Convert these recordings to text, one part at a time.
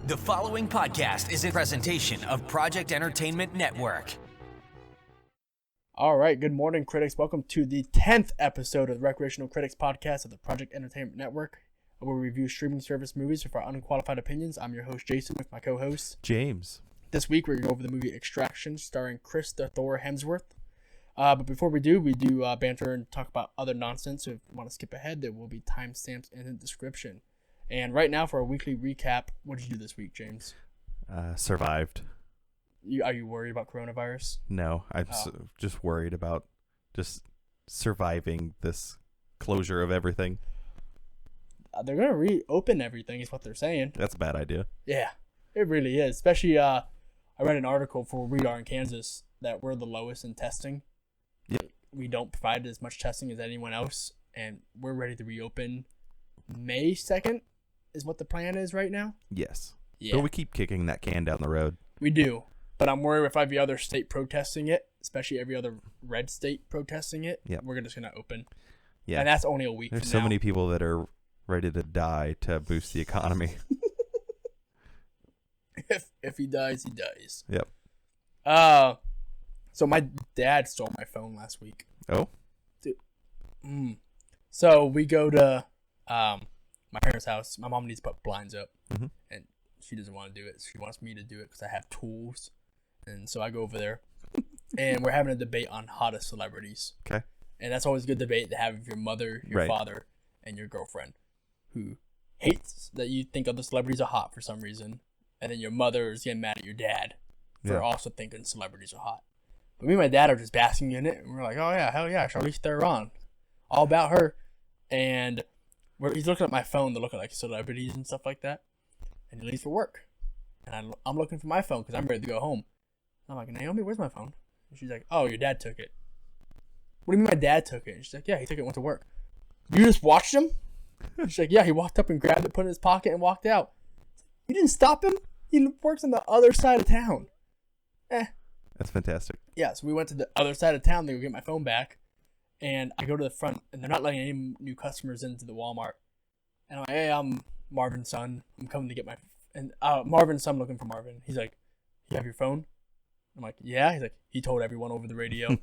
The following podcast is a presentation of Project Entertainment Network. All right, good morning, critics. Welcome to the 10th episode of the Recreational Critics Podcast of the Project Entertainment Network, where we review streaming service movies with our unqualified opinions. I'm your host, Jason, with my co-host, James. This week, we're going to go over the movie Extraction, starring Chris the Thor Hemsworth. But before we do banter and talk about other nonsense. So if you want to skip ahead, there will be timestamps in the description. And right now, for a weekly recap, what did you do this week, James? Survived. Are you worried about coronavirus? No, I'm just worried about just surviving this closure of everything. They're going to reopen everything, is what they're saying. That's a bad idea. Yeah, it really is. Especially, I read an article for We Are in Kansas that we're the lowest in testing. Yep. We don't provide as much testing as anyone else, and we're ready to reopen May 2nd is what the plan is right now. Yes. Yeah. But we keep kicking that can down the road. We do. But I'm worried if every other state protesting it, especially every other red state protesting it, Yep. we're just going to open. Yeah. And that's only a week There's from so now. many people that are ready to die to boost the economy. If he dies, he dies. Yep. So my dad stole my phone last week. Oh? Dude. So we go to my parents' house. My mom needs to put blinds up, and she doesn't want to do it. She wants me to do it because I have tools. And so I go over there, and we're having a debate on hottest celebrities. Okay. And that's always a good debate to have with your mother, your Right. father, and your girlfriend, who hates that you think other celebrities are hot for some reason. And then your mother is getting mad at your dad for Yeah. also thinking celebrities are hot. But me and my dad are just basking in it, and we're like, oh yeah, hell yeah, Charlize Theron. All about her. And he's looking at my phone to look at like celebrities and stuff like that. And he leaves for work. And I'm looking for my phone because I'm ready to go home. I'm like, Naomi, where's my phone? And she's like, oh, your dad took it. What do you mean my dad took it? And she's like, yeah, he took it and went to work. You just watched him? And she's like, yeah, he walked up and grabbed it, put it in his pocket, and walked out. You didn't stop him? He works on the other side of town. That's fantastic. Yeah, so we went to the other side of town to go get my phone back. And I go to the front, and they're not letting any new customers into the Walmart. And I'm like, hey, I'm Marvin's son. I'm coming to get my... And Marvin's son looking for Marvin. He's like, you have your phone? I'm like, yeah. He's like, he told everyone over the radio.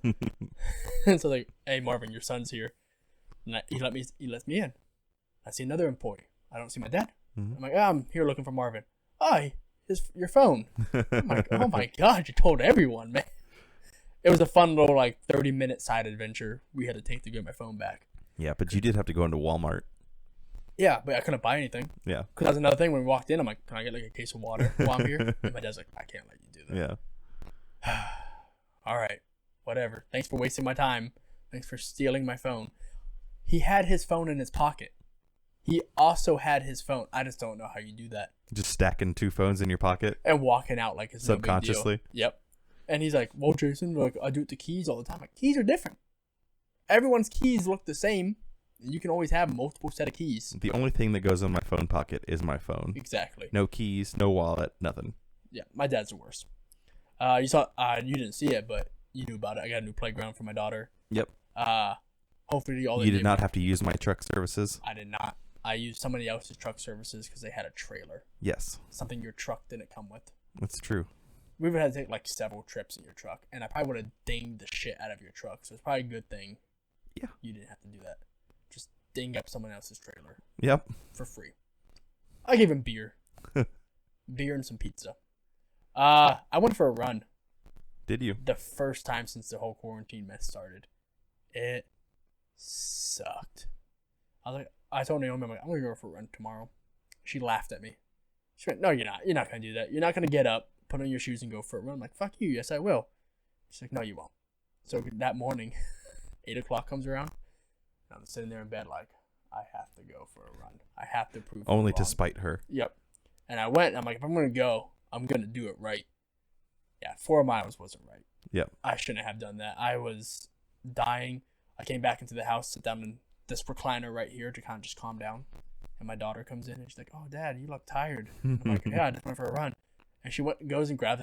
And so like, hey, Marvin, your son's here. And he lets me in. I see another employee. I don't see my dad. I'm like, I'm here looking for Marvin. Oh, your phone. I'm like, oh my God, you told everyone, man. It was a fun little 30-minute side adventure we had to take to get my phone back. Yeah, but you did have to go into Walmart. Yeah, but I couldn't buy anything. Yeah. Because that's another thing. When we walked in, I'm like, can I get a case of water while I'm here? And my dad's like, I can't let you do that. Yeah. All right, whatever. Thanks for wasting my time. Thanks for stealing my phone. He had his phone in his pocket. He also had his phone. I just don't know how you do that. Just stacking two phones in your pocket? And walking out like it's no big deal. Subconsciously? Yep. And he's like, well, Jason, I do it to keys all the time. Like, keys are different. Everyone's keys look the same. And you can always have multiple set of keys. The only thing that goes in my phone pocket is my phone. Exactly. No keys, no wallet, nothing. Yeah, my dad's the worst. You saw, you didn't see it, but you knew about it. I got a new playground for my daughter. Yep. Hopefully all You did not have to use my truck services? I did not. I used somebody else's truck services because they had a trailer. Yes. Something your truck didn't come with. That's true. We would have to take several trips in your truck, and I probably would have dinged the shit out of your truck. So it's probably a good thing. Yeah. You didn't have to do that. Just ding up someone else's trailer. Yep. For free. I gave him beer. Beer and some pizza. I went for a run. Did you? The first time since the whole quarantine mess started. It sucked. I told Naomi, I'm going to go for a run tomorrow. She laughed at me. She went, no, you're not. You're not going to do that. You're not going to get up, put on your shoes, and go for a run. I'm like, fuck you. Yes, I will. She's like, no, you won't. So that morning, 8 o'clock comes around, and I'm sitting there in bed like, I have to go for a run. I have to prove Only her to wrong. spite her. Yep. And I went, and I'm like, if I'm going to go, I'm going to do it right. Yeah, 4 miles wasn't right. Yep. I shouldn't have done that. I was dying. I came back into the house, sit down in this recliner right here to kind of just calm down. And my daughter comes in, and she's like, oh, Dad, you look tired. I'm like, yeah, I just went for a run. And she goes and grabs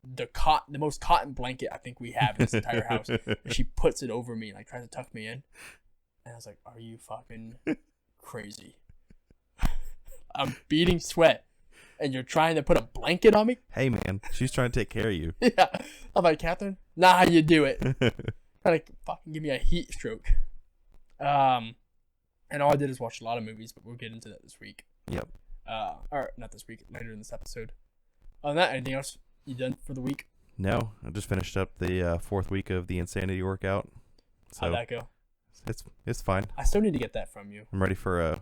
the most cotton blanket I think we have in this entire house. And she puts it over me and tries to tuck me in. And I was like, are you fucking crazy? I'm beating sweat. and you're trying to put a blanket on me? Hey, man, she's trying to take care of you. Yeah. I'm like, Catherine, not how you do it. Trying to fucking give me a heat stroke. And all I did is watch a lot of movies, but we'll get into that this week. Yep. Or not this week, later in this episode. Other than that, anything else you done for the week? No, I just finished up the fourth week of the Insanity workout. So How'd that go? It's fine. I still need to get that from you. I'm ready for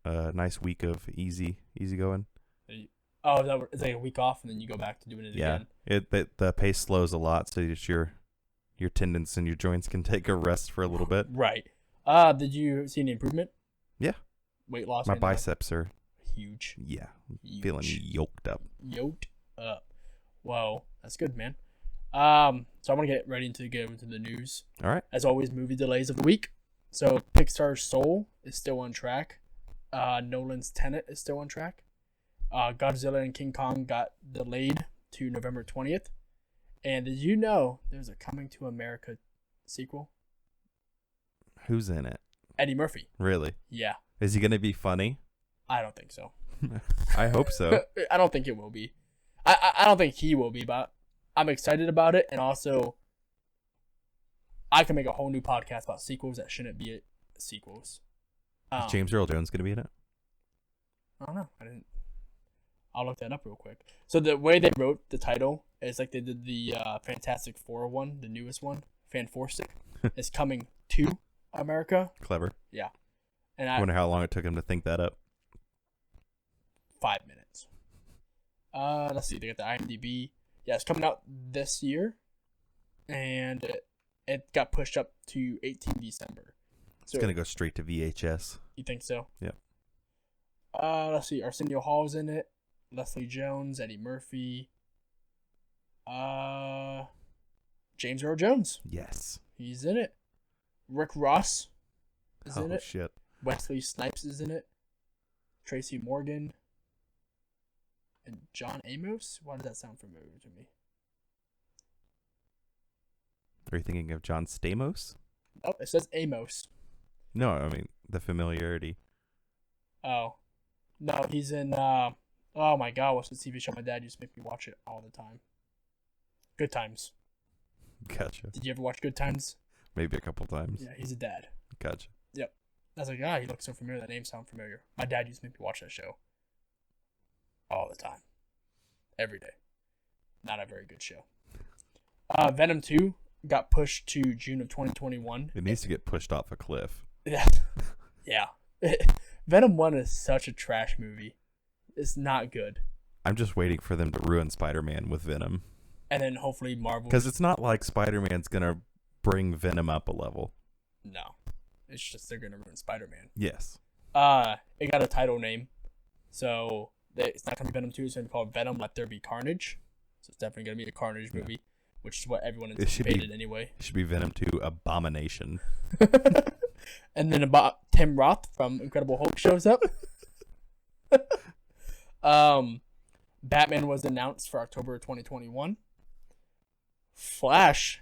a nice week of easy going. Oh, it's like a week off, and then you go back to doing it again. The pace slows a lot, so that your tendons and your joints can take a rest for a little bit. Right. Did you see any improvement? Yeah. Weight loss? My biceps are huge. Yeah. Huge. Feeling yoked up. Yoked up. Whoa, that's good, man. So I want to get into the news. All right. As always, movie delays of the week. So Pixar's Soul is still on track. Nolan's Tenet is still on track. Godzilla and King Kong got delayed to November 20th. And did you know there's a Coming to America sequel? Who's in it? Eddie Murphy. Really? Yeah. Is he going to be funny? I don't think so. I hope so. I don't think it will be. I don't think he will be, but I'm excited about it. And also, I can make a whole new podcast about sequels that shouldn't be sequels. Is James Earl Jones going to be in it? I don't know. I'll look that up real quick. So the way they wrote the title is like they did the Fantastic Four one, the newest one, Fanforstic, is coming to America. Clever. Yeah. And I wonder how long it took him to think that up. 5 minutes. Let's see. They got the IMDb. Yeah, it's coming out this year, and it got pushed up to 18 December. So, it's gonna go straight to VHS. You think so? Yeah. Let's see. Arsenio Hall's in it. Leslie Jones, Eddie Murphy. James Earl Jones. Yes. He's in it. Rick Ross is in it. Oh shit. Wesley Snipes is in it. Tracy Morgan. And John Amos? Why does that sound familiar to me? Are you thinking of John Stamos? Oh, it says Amos. No, I mean the familiarity. Oh. No, he's in oh my god, what's the TV show my dad used to make me watch it all the time? Good Times. Gotcha. Did you ever watch Good Times? Maybe a couple times. Yeah, he's a dad. Gotcha. Yep. I was like, he looks so familiar. That name sounds familiar. My dad used to make me watch that show. All the time. Every day. Not a very good show. Venom 2 got pushed to June of 2021. It needs to get pushed off a cliff. Yeah. Venom 1 is such a trash movie. It's not good. I'm just waiting for them to ruin Spider-Man with Venom. And then hopefully Marvel... Because it's not like Spider-Man's going to bring Venom up a level. No. It's just they're going to ruin Spider-Man. Yes. It got a title name. So it's not going to be Venom 2. It's going to be called Venom Let There Be Carnage. So it's definitely going to be a Carnage movie. Which is what everyone anticipated anyway. It should be Venom 2 Abomination. And then Tim Roth from Incredible Hulk shows up. Batman was announced for October 2021. Flash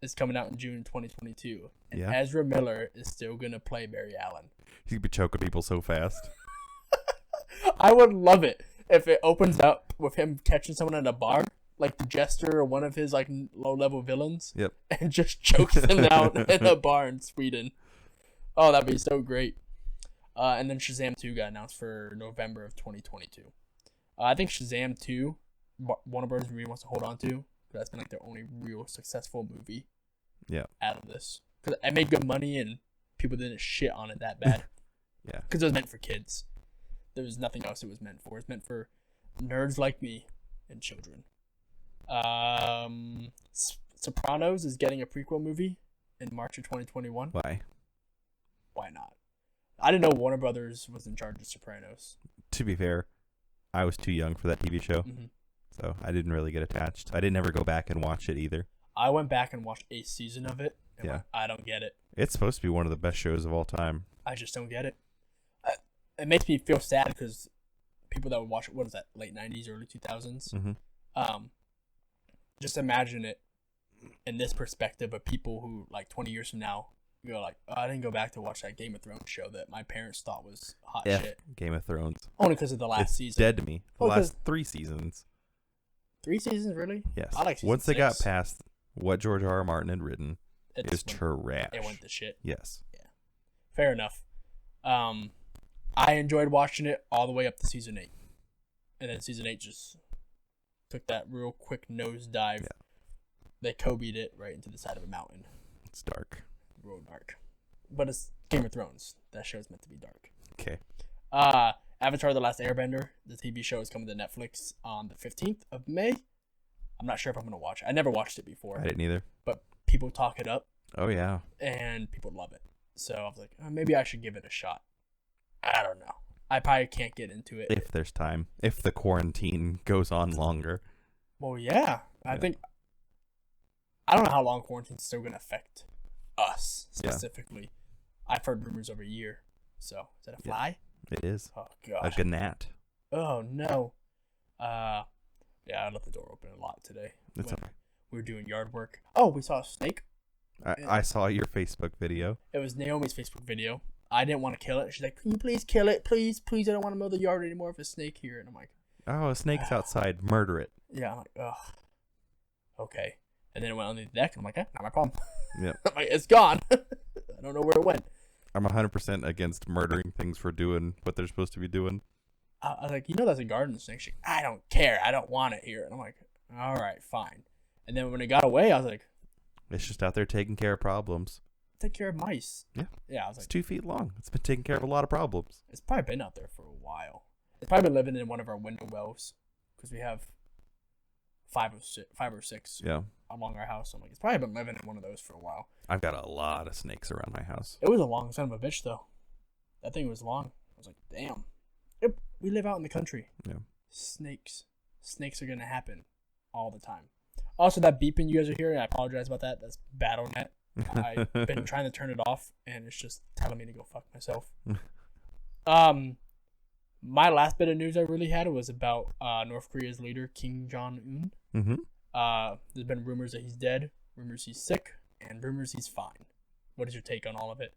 is coming out in June 2022. And Ezra Miller is still going to play Barry Allen. He's going to be choking people so fast. I would love it if it opens up with him catching someone in a bar. Like the Jester or one of his like low-level villains. Yep. And just chokes them down in a bar in Sweden. Oh, that'd be so great. And then Shazam 2 got announced for November of 2022. I think Shazam 2, Warner Bros. Really wants to hold on to. Because that's been like their only real successful movie. Yeah. Out of this. Because it made good money and people didn't shit on it that bad. Yeah. Because it was meant for kids. There was nothing else it was meant for. It's meant for nerds like me and children. Sopranos is getting a prequel movie in March of 2021. Why? Why not? I didn't know Warner Brothers was in charge of Sopranos. To be fair, I was too young for that TV show, so I didn't really get attached. I didn't ever go back and watch it either. I went back and watched a season of it, and I don't get it. It's supposed to be one of the best shows of all time. I just don't get it. It makes me feel sad because people that would watch it, what is that, late 90s, early 2000s? Just imagine it in this perspective of people who, like 20 years from now, You go like, oh, I didn't go back to watch that Game of Thrones show that my parents thought was hot F shit. Game of Thrones. Only because of the last It's season. dead to me. The last 3 seasons. 3 seasons, really? Yes. I like season Once they got 6. past what George R. R. Martin had written, It it was just trash. It went to shit. Yes. Fair enough. I enjoyed watching it all the way up to season 8. And then season 8 just took that real quick nosedive. Yeah. They Kobe'd it right into the side of a mountain. It's dark. Real dark. But it's Game of Thrones. That show's meant to be dark. Okay. Avatar The Last Airbender, the TV show, is coming to Netflix on the 15th of May. I'm not sure if I'm going to watch it. I never watched it before. I didn't either. But people talk it up. Oh, yeah. And people love it. So I was like, maybe I should give it a shot. I don't know. I probably can't get into it. If there's time. If the quarantine goes on longer. Well, yeah. I think... I don't know how long quarantine's still going to affect us, specifically. Yeah. I've heard rumors over a year. So, is that a fly? It is. Oh, gosh. A gnat. Oh, no. Yeah, I left the door open a lot today. It's okay. We were doing yard work. Oh, we saw a snake. I saw your Facebook video. It was Naomi's Facebook video. I didn't want to kill it. She's like, can you please kill it? Please, please, I don't want to mow the yard anymore with a snake here. And I'm like, oh, a snake's outside. Murder it. Yeah, I'm like, ugh. Okay. And then it went on the deck, and I'm like, not my problem. Yep. I'm like, it's gone. I don't know where it went. I'm 100% against murdering things for doing what they're supposed to be doing. I was like, that's a garden snake. She's like, I don't care. I don't want it here. And I'm like, all right, fine. And then when it got away, I was like, it's just out there taking care of problems. Take care of mice. Yeah. Yeah, I was It's like, 2 feet long. It's been taking care of a lot of problems. it's probably been out there for a while. It's probably been living in one of our window wells because we have 5 or 6 Yeah. along our house. So I'm like, it's probably been living in one of those for a while. I've got a lot of snakes around my house. It was a long son of a bitch, though. That thing was long. I was like, damn. Yep, we live out in the country. Yeah. Snakes are going to happen all the time. Also, that beeping you guys are hearing, I apologize about that. That's BattleNet. I've been trying to turn it off, and it's just telling me to go fuck myself. My last bit of news I really had was about North Korea's leader, Jong Un. Mm-hmm. There's been rumors that he's dead, rumors he's sick, and rumors he's fine. What is your take on all of it?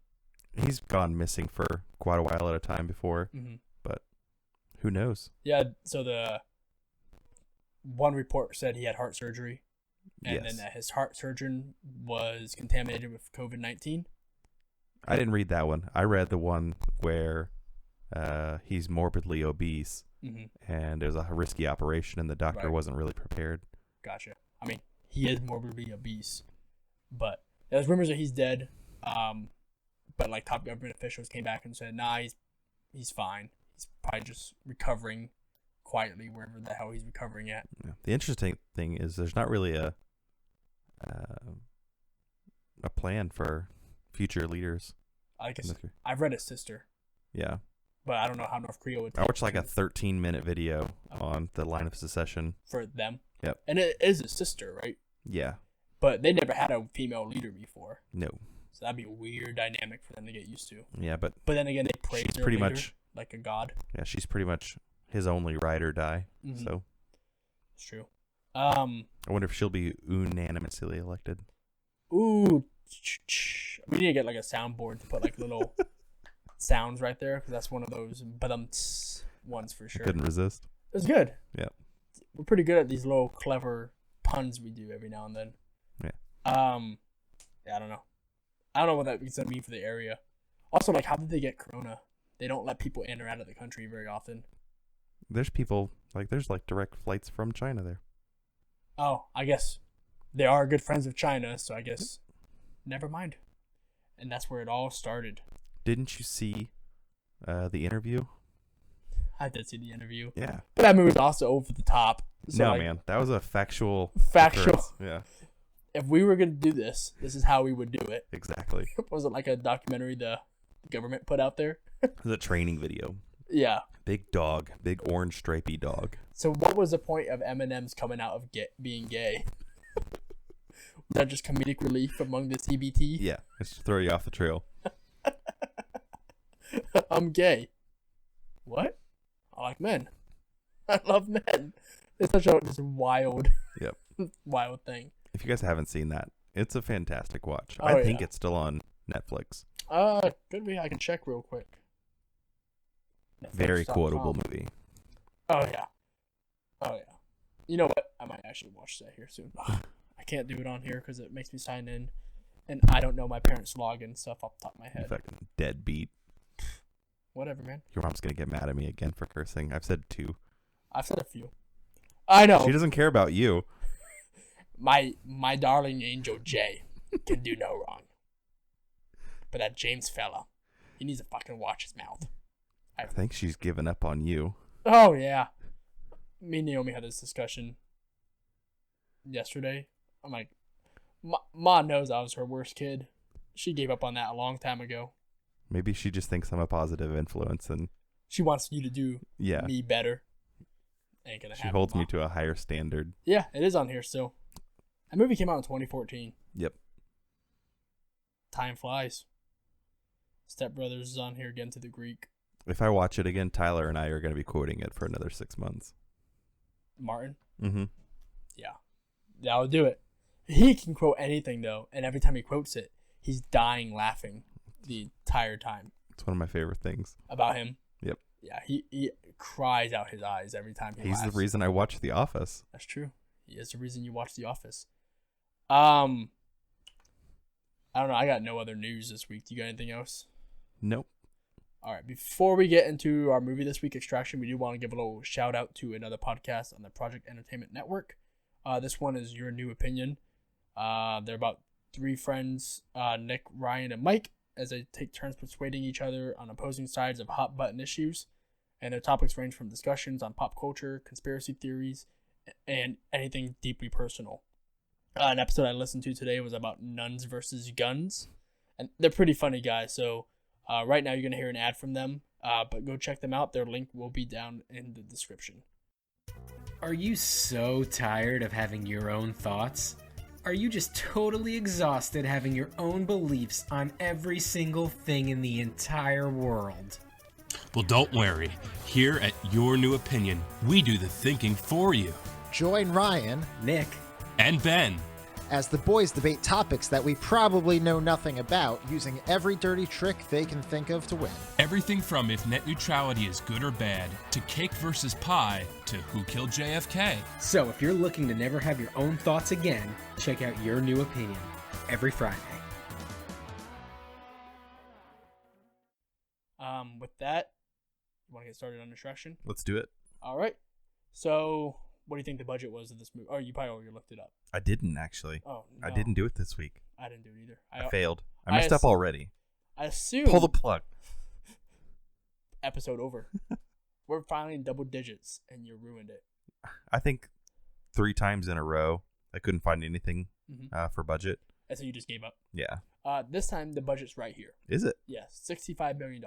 He's gone missing for quite a while at a time before, but who knows? Yeah, so the one report said he had heart surgery, and then that his heart surgeon was contaminated with COVID-19. I didn't read that one. I read the one where he's morbidly obese, and it was a risky operation, and the doctor wasn't really prepared. Gotcha. I mean, he is morbidly obese, but there's rumors that he's dead. But like top government officials came back and said, nah, he's fine. He's probably just recovering quietly wherever the hell he's recovering at. Yeah. The interesting thing is there's not really a plan for future leaders. I guess I've read his sister. Yeah. But I don't know how North Korea would I watched like a 13-minute video on the line of secession. for them. Yep. And it is his sister, right? Yeah. But they never had a female leader before. No. So that'd be a weird dynamic for them to get used to. Yeah, but then again, they praise she's their pretty leader much like a god. Yeah, she's pretty much his only ride or die. So It's true. I wonder if she'll be unanimously elected. Ooh, we need to get like a soundboard to put like little sounds right there because that's one of those ones for sure. I couldn't resist. It was good. Yeah. We're pretty good at these little clever puns we do every now and then. Yeah. Yeah, I don't know. I don't know what that's gonna mean for the area. Also, like, how did they get corona? They don't let people in or out of the country very often. There's direct flights from China there. Oh, I guess they are good friends of China, so I guess never mind. And that's where it all started. Didn't you see the interview? I did see the interview. Yeah. But that movie was also over the top. So no, like, man. That was a factual. Factual. Yeah. If we were going to do this is how we would do it. Exactly. Was it like a documentary the government put out there? It was a training video. Yeah. Big dog. Big orange stripy dog. So what was the point of M&M's coming out of being gay? Was that just comedic relief among the CBT? Yeah. It's to throw you off the trail. I'm gay. What? I like men. I love men. It's such a wild, wild thing. If you guys haven't seen that, it's a fantastic watch. Oh, I think it's still on Netflix. Could be. I can check real quick. Very Netflix.com. quotable movie. Oh yeah. You know what? I might actually watch that here soon. I can't do it on here because it makes me sign in, and I don't know my parents' login stuff off the top of my You head. fucking deadbeat. Whatever, man. Your mom's gonna get mad at me again for cursing. I've said 2. I've said a few. I know. She doesn't care about you. My darling angel Jay can do no wrong. But that James fella, he needs to fucking watch his mouth. I think she's given up on you. Oh yeah. Me and Naomi had this discussion yesterday. I'm like, Ma knows I was her worst kid. She gave up on that a long time ago. Maybe she just thinks I'm a positive influence and she wants you to do me better. Ain't gonna happen. She holds me to a higher standard. Yeah, it is on here still. That movie came out in 2014. Yep. Time flies. Step Brothers is on here again to the Greek. If I watch it again, Tyler and I are going to be quoting it for another 6 months. Martin? Mm-hmm. Yeah, I'll do it. He can quote anything, though, and every time he quotes it, he's dying laughing the entire time. It's one of my favorite things. About him? Yep. Yeah, he cries out his eyes every time he laughs. He's the reason I watch The Office. That's true. He is the reason you watch The Office. I don't know. I got no other news this week. Do you got anything else? Nope. All right. Before we get into our movie this week, Extraction, we do want to give a little shout out to another podcast on the Project Entertainment Network. This one is Your New Opinion. They're about 3 friends, Nick, Ryan, and Mike, as they take turns persuading each other on opposing sides of hot button issues. And their topics range from discussions on pop culture, conspiracy theories, and anything deeply personal. An episode I listened to today was about nuns versus guns. And they're pretty funny guys, so right now you're going to hear an ad from them. But go check them out. Their link will be down in the description. Are you so tired of having your own thoughts? Are you just totally exhausted having your own beliefs on every single thing in the entire world? Well, don't worry. Here at Your New Opinion, we do the thinking for you. Join Ryan, Nick, and Ben as the boys debate topics that we probably know nothing about, using every dirty trick they can think of to win. Everything from if net neutrality is good or bad, to cake versus pie, to who killed JFK. So if you're looking to never have your own thoughts again, check out Your New Opinion every Friday. With that, you want to get started on Extraction? Let's do it. All right. So, what do you think the budget was of this movie? Oh, you probably already looked it up. I didn't, actually. Oh, no. I didn't do it this week. I didn't do it either. I failed. I messed up already. I assume. Pull the plug. Episode over. We're finally in double digits, and you ruined it. I think 3 times in a row, I couldn't find anything for budget. And so you just gave up. Yeah. This time, the budget's right here. Is it? Yes, $65 million.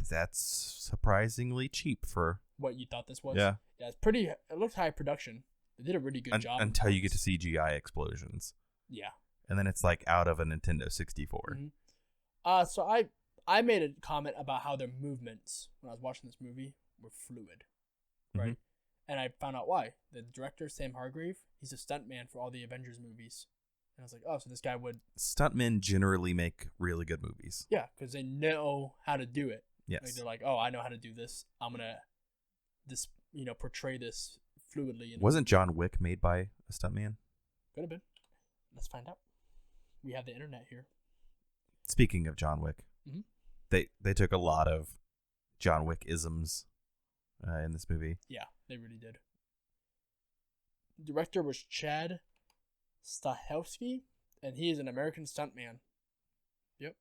That's surprisingly cheap for what you thought this was. Yeah. It's pretty. It looks high production. They did a really good job. Until you get to CGI explosions. Yeah. And then it's like out of a Nintendo 64. So I made a comment about how their movements when I was watching this movie were fluid, right? And I found out why. The director, Sam Hargrave, he's a stuntman for all the Avengers movies. And I was like, oh, so this guy would. Stuntmen generally make really good movies. Yeah, because they know how to do it. Yes. Like they're like, oh, I know how to do this. I'm gonna, portray this fluidly. Wasn't John Wick made by a stuntman? Could have been. Let's find out. We have the internet here. Speaking of John Wick, they took a lot of John Wick isms in this movie. Yeah, they really did. Director was Chad Stahelski, and he is an American stuntman. Yep.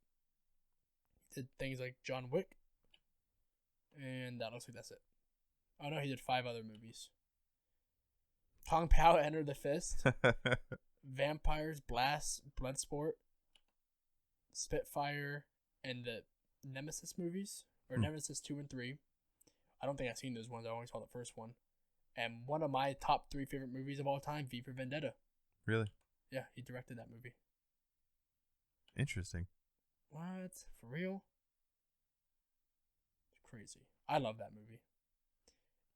He did things like John Wick. And that looks like that's it. Oh no, he did 5 other movies. Kung Pao Enter the Fist. Vampires, Blast, Bloodsport, Spitfire, and the Nemesis movies. Or Nemesis 2 and 3. I don't think I've seen those ones. I only saw the first one. And one of my top 3 favorite movies of all time, V for Vendetta. Really? Yeah, he directed that movie. Interesting. What? For real? It's crazy. I love that movie.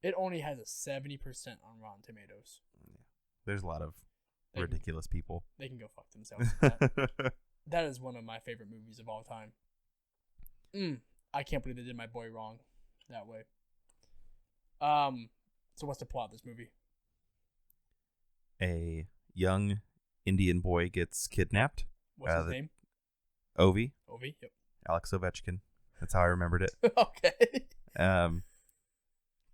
It only has a 70% on Rotten Tomatoes. Yeah. There's a lot of ridiculous people. They can go fuck themselves. That is one of my favorite movies of all time. I can't believe they did my boy wrong that way. So what's the plot of this movie? A young Indian boy gets kidnapped. What's his name? Ovi. Ovi, yep. Alex Ovechkin. That's how I remembered it. Okay.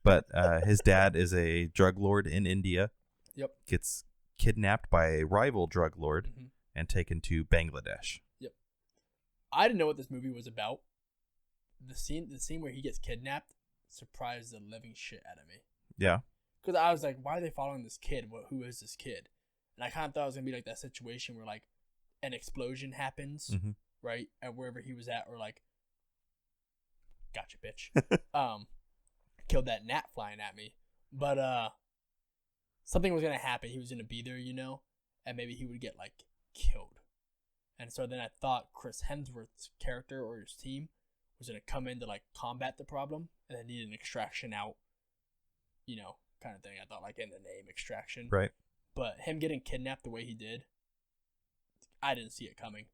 But his dad is a drug lord in India. Yep. Gets kidnapped by a rival drug lord and taken to Bangladesh. Yep. I didn't know what this movie was about. The scene where he gets kidnapped surprised the living shit out of me. Yeah. Because I was like, why are they following this kid? Who is this kid? And I kind of thought it was going to be like that situation where like an explosion happens, right? At wherever he was at, or like, gotcha, bitch. Killed that gnat flying at me. But something was going to happen. He was going to be there, you know? And maybe he would get like killed. And so then I thought Chris Hemsworth's character or his team was going to come in to like combat the problem and then need an extraction out, you know, kind of thing. I thought like in the name extraction. Right. But him getting kidnapped the way he did, I didn't see it coming.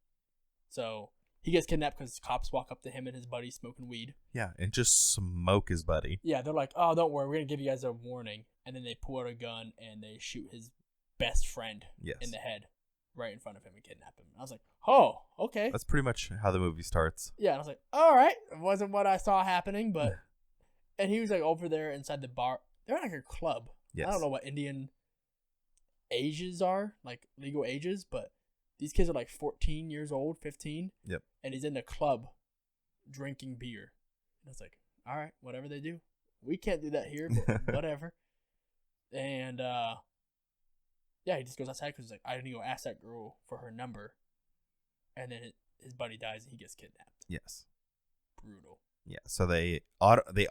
So he gets kidnapped because cops walk up to him and his buddy smoking weed. Yeah, and just smoke his buddy. Yeah, they're like, oh, don't worry, we're going to give you guys a warning. And then they pull out a gun and they shoot his best friend in the head right in front of him and kidnap him. And I was like, oh, okay. That's pretty much how the movie starts. Yeah, and I was like, all right. It wasn't what I saw happening, but... And he was like over there inside the bar. They're like a club. Yes. I don't know what Indian ages are, like legal ages, but these kids are like 14 years old, 15. Yep. And he's in the club drinking beer. And it's like, all right, whatever they do. We can't do that here, but whatever. And yeah, he just goes outside because he's like, I need to go ask that girl for her number. And then his buddy dies and he gets kidnapped. Yes. Brutal. Yeah, so they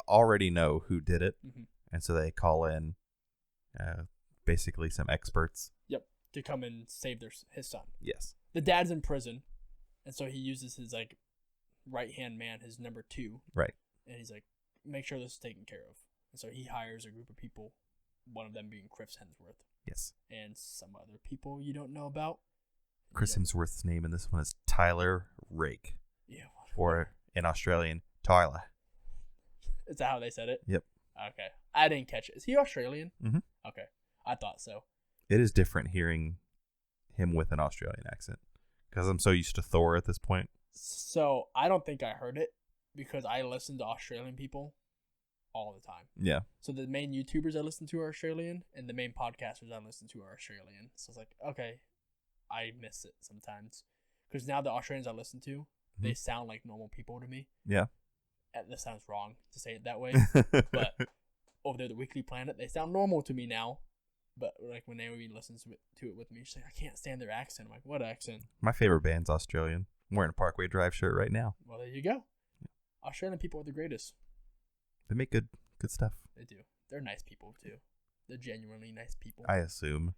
already know who did it, and so they call in basically some experts. Yep, to come and save his son. Yes. The dad's in prison, and so he uses his like right-hand man, his number 2. Right. And he's like, make sure this is taken care of. And so he hires a group of people, one of them being Chris Hemsworth. Yes. And some other people you don't know about. Chris Hemsworth's name in this one is Tyler Rake. Yeah. Or in Australian, Tyler. Is that how they said it? Yep. Okay. I didn't catch it. Is he Australian? Mm-hmm. Okay. I thought so. It is different hearing him with an Australian accent because I'm so used to Thor at this point. So I don't think I heard it because I listen to Australian people all the time. Yeah. So the main YouTubers I listen to are Australian and the main podcasters I listen to are Australian. So it's like, okay, I miss it sometimes because now the Australians I listen to, they sound like normal people to me. Yeah. And this sounds wrong to say it that way, but over there, the Weekly Planet, they sound normal to me now. But like when Naomi listens to it with me, she's like, I can't stand their accent. I'm like, what accent? My favorite band's Australian. I'm wearing a Parkway Drive shirt right now. Well, there you go. Australian people are the greatest. They make good stuff. They do. They're nice people too. They're genuinely nice people. I assume.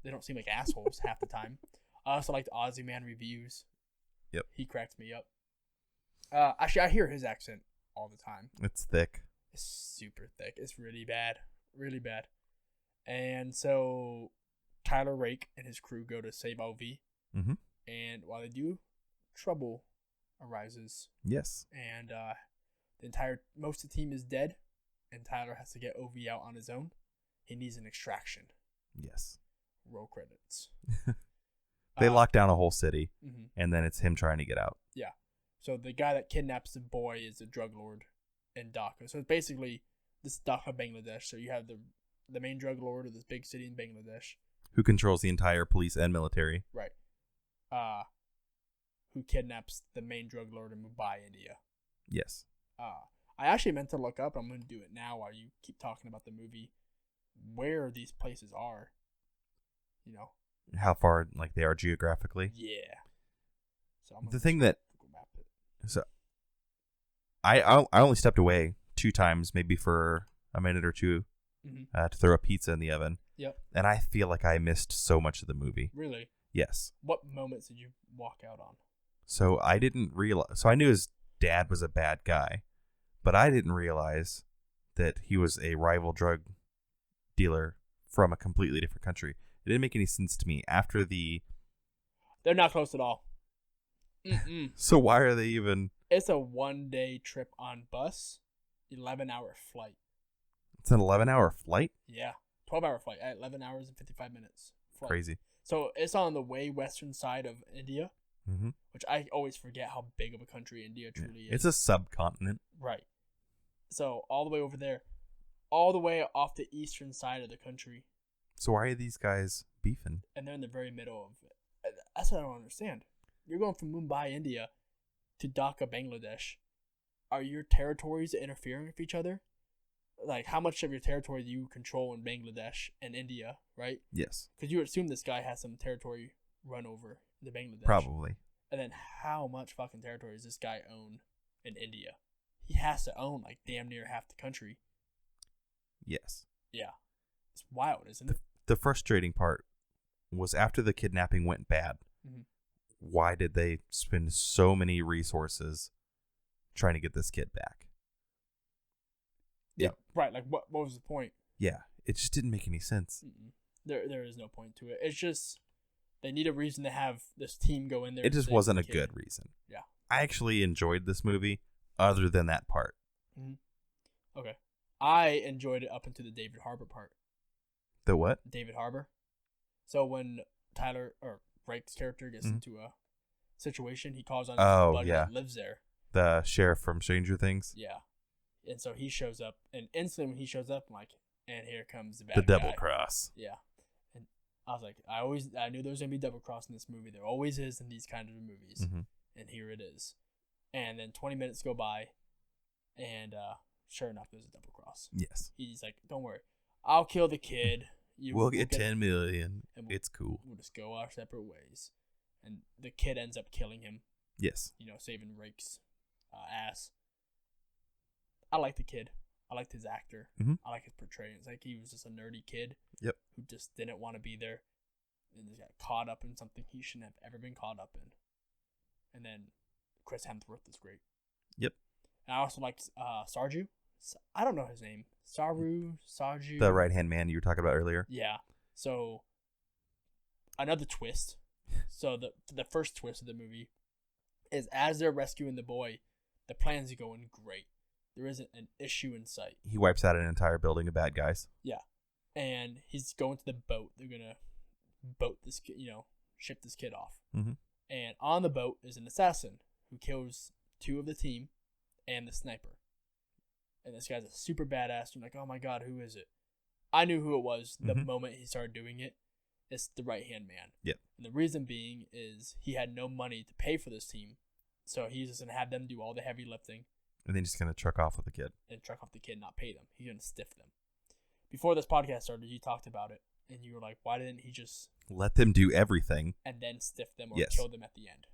They don't seem like assholes half the time. I also like the Aussie Man reviews. Yep. He cracks me up. Actually, I hear his accent all the time. It's thick. It's super thick. It's really bad. Really bad. And so Tyler Rake and his crew go to save OV. Mm-hmm. And while they do, trouble arises. Yes. And most of the team is dead. And Tyler has to get OV out on his own. He needs an extraction. Yes. Roll credits. They lock down a whole city. Mm-hmm. And then it's him trying to get out. Yeah. So the guy that kidnaps the boy is a drug lord in Dhaka. So it's basically this is Dhaka, Bangladesh. So you have the main drug lord of this big city in Bangladesh. Who controls the entire police and military. Right. Who kidnaps the main drug lord in Mumbai, India. Yes. I actually meant to look up, I'm going to do it now while you keep talking about the movie, where these places are. You know? How far like they are geographically. Yeah. So the thing that so I only stepped away 2 times, maybe for a minute or two, to throw a pizza in the oven. Yep. And I feel like I missed so much of the movie. Really? Yes. What moments did you walk out on? So I didn't realize. So I knew his dad was a bad guy, but I didn't realize that he was a rival drug dealer from a completely different country. It didn't make any sense to me after the. They're not close at all. Mm-mm. So why are they even? It's a 1-day trip on bus, 11-hour flight. It's an 11-hour flight. Yeah, 12-hour flight at 11 hours and 55 minutes. Flight. Crazy. So it's on the way western side of India, Mm-hmm. which I always forget how big of a country India truly is. It's a subcontinent. Right. So all the way over there, all the way off the eastern side of the country, So why are these guys beefing? and they're in the very middle of it. That's what I don't understand. You're going from Mumbai, India, to Dhaka, Bangladesh. Are your territories interfering with each other? Like, how much of your territory do you control in Bangladesh and India, right? Yes, Because you would assume this guy has some territory run over the Bangladesh. probably. And then how much fucking territory does this guy own in India? He has to own, like, damn near half the country. Yes. Yeah. It's wild, isn't it? The frustrating part was after the kidnapping went bad. Mhm. Why did they spend so many resources trying to get this kid back? Yeah. Right. Like, what was the point? Yeah, it just didn't make any sense. Mm-mm. There is no point to it. It's just they need a reason to have this team go in there. It and just save wasn't the a kid. good reason. Yeah. I actually enjoyed this movie, other than that part. Okay. I enjoyed it up until the David Harbour part. The what? David Harbour. So when Tyler or Rake's character gets into a situation, he calls on his Oh, buddy yeah. that lives there. The sheriff from Stranger Things? Yeah. And so he shows up, and instantly when he shows up, I'm like, and here comes the bad The guy. double cross. Yeah. And I was like, I knew there was going to be double cross in this movie. There always is in these kind of movies. Mm-hmm. And here it is. And then 20 minutes go by, and sure enough, there's a double cross. Yes. He's like, don't worry. I'll kill the kid. We'll get 10 million. and It's cool. We'll just go our separate ways. And the kid ends up killing him, Yes. saving Rake's ass. I like the kid. I liked his actor. Mm-hmm. I like his portrayal. It's like he was just a nerdy kid. Yep. Who just didn't want to be there. And just got caught up in something he shouldn't have ever been caught up in. And then Chris Hemsworth is great. Yep. And I also liked Sarju. I don't know his name. Sarju. The right-hand man you were talking about earlier. Yeah. So, another twist. So, the first twist of the movie is as they're rescuing the boy, the plan's going great. There isn't an issue in sight. He wipes out an entire building of bad guys. Yeah. And he's going to the boat. They're going to boat this kid, ship this kid off. Mm-hmm. And on the boat is an assassin who kills 2 of the team and the sniper. And this guy's a super badass. You're like, oh my god, who is it? I knew who it was the moment he started doing it. It's the right-hand man. Yep. And the reason being is he had no money to pay for this team. So he's just going to have them do all the heavy lifting. And then just going to truck off with the kid. And truck off the kid and not pay them. He's going to stiff them. Before this podcast started, you talked about it. And you were like, why didn't he just... Let them do everything. And then stiff them or Yes. kill them at the end.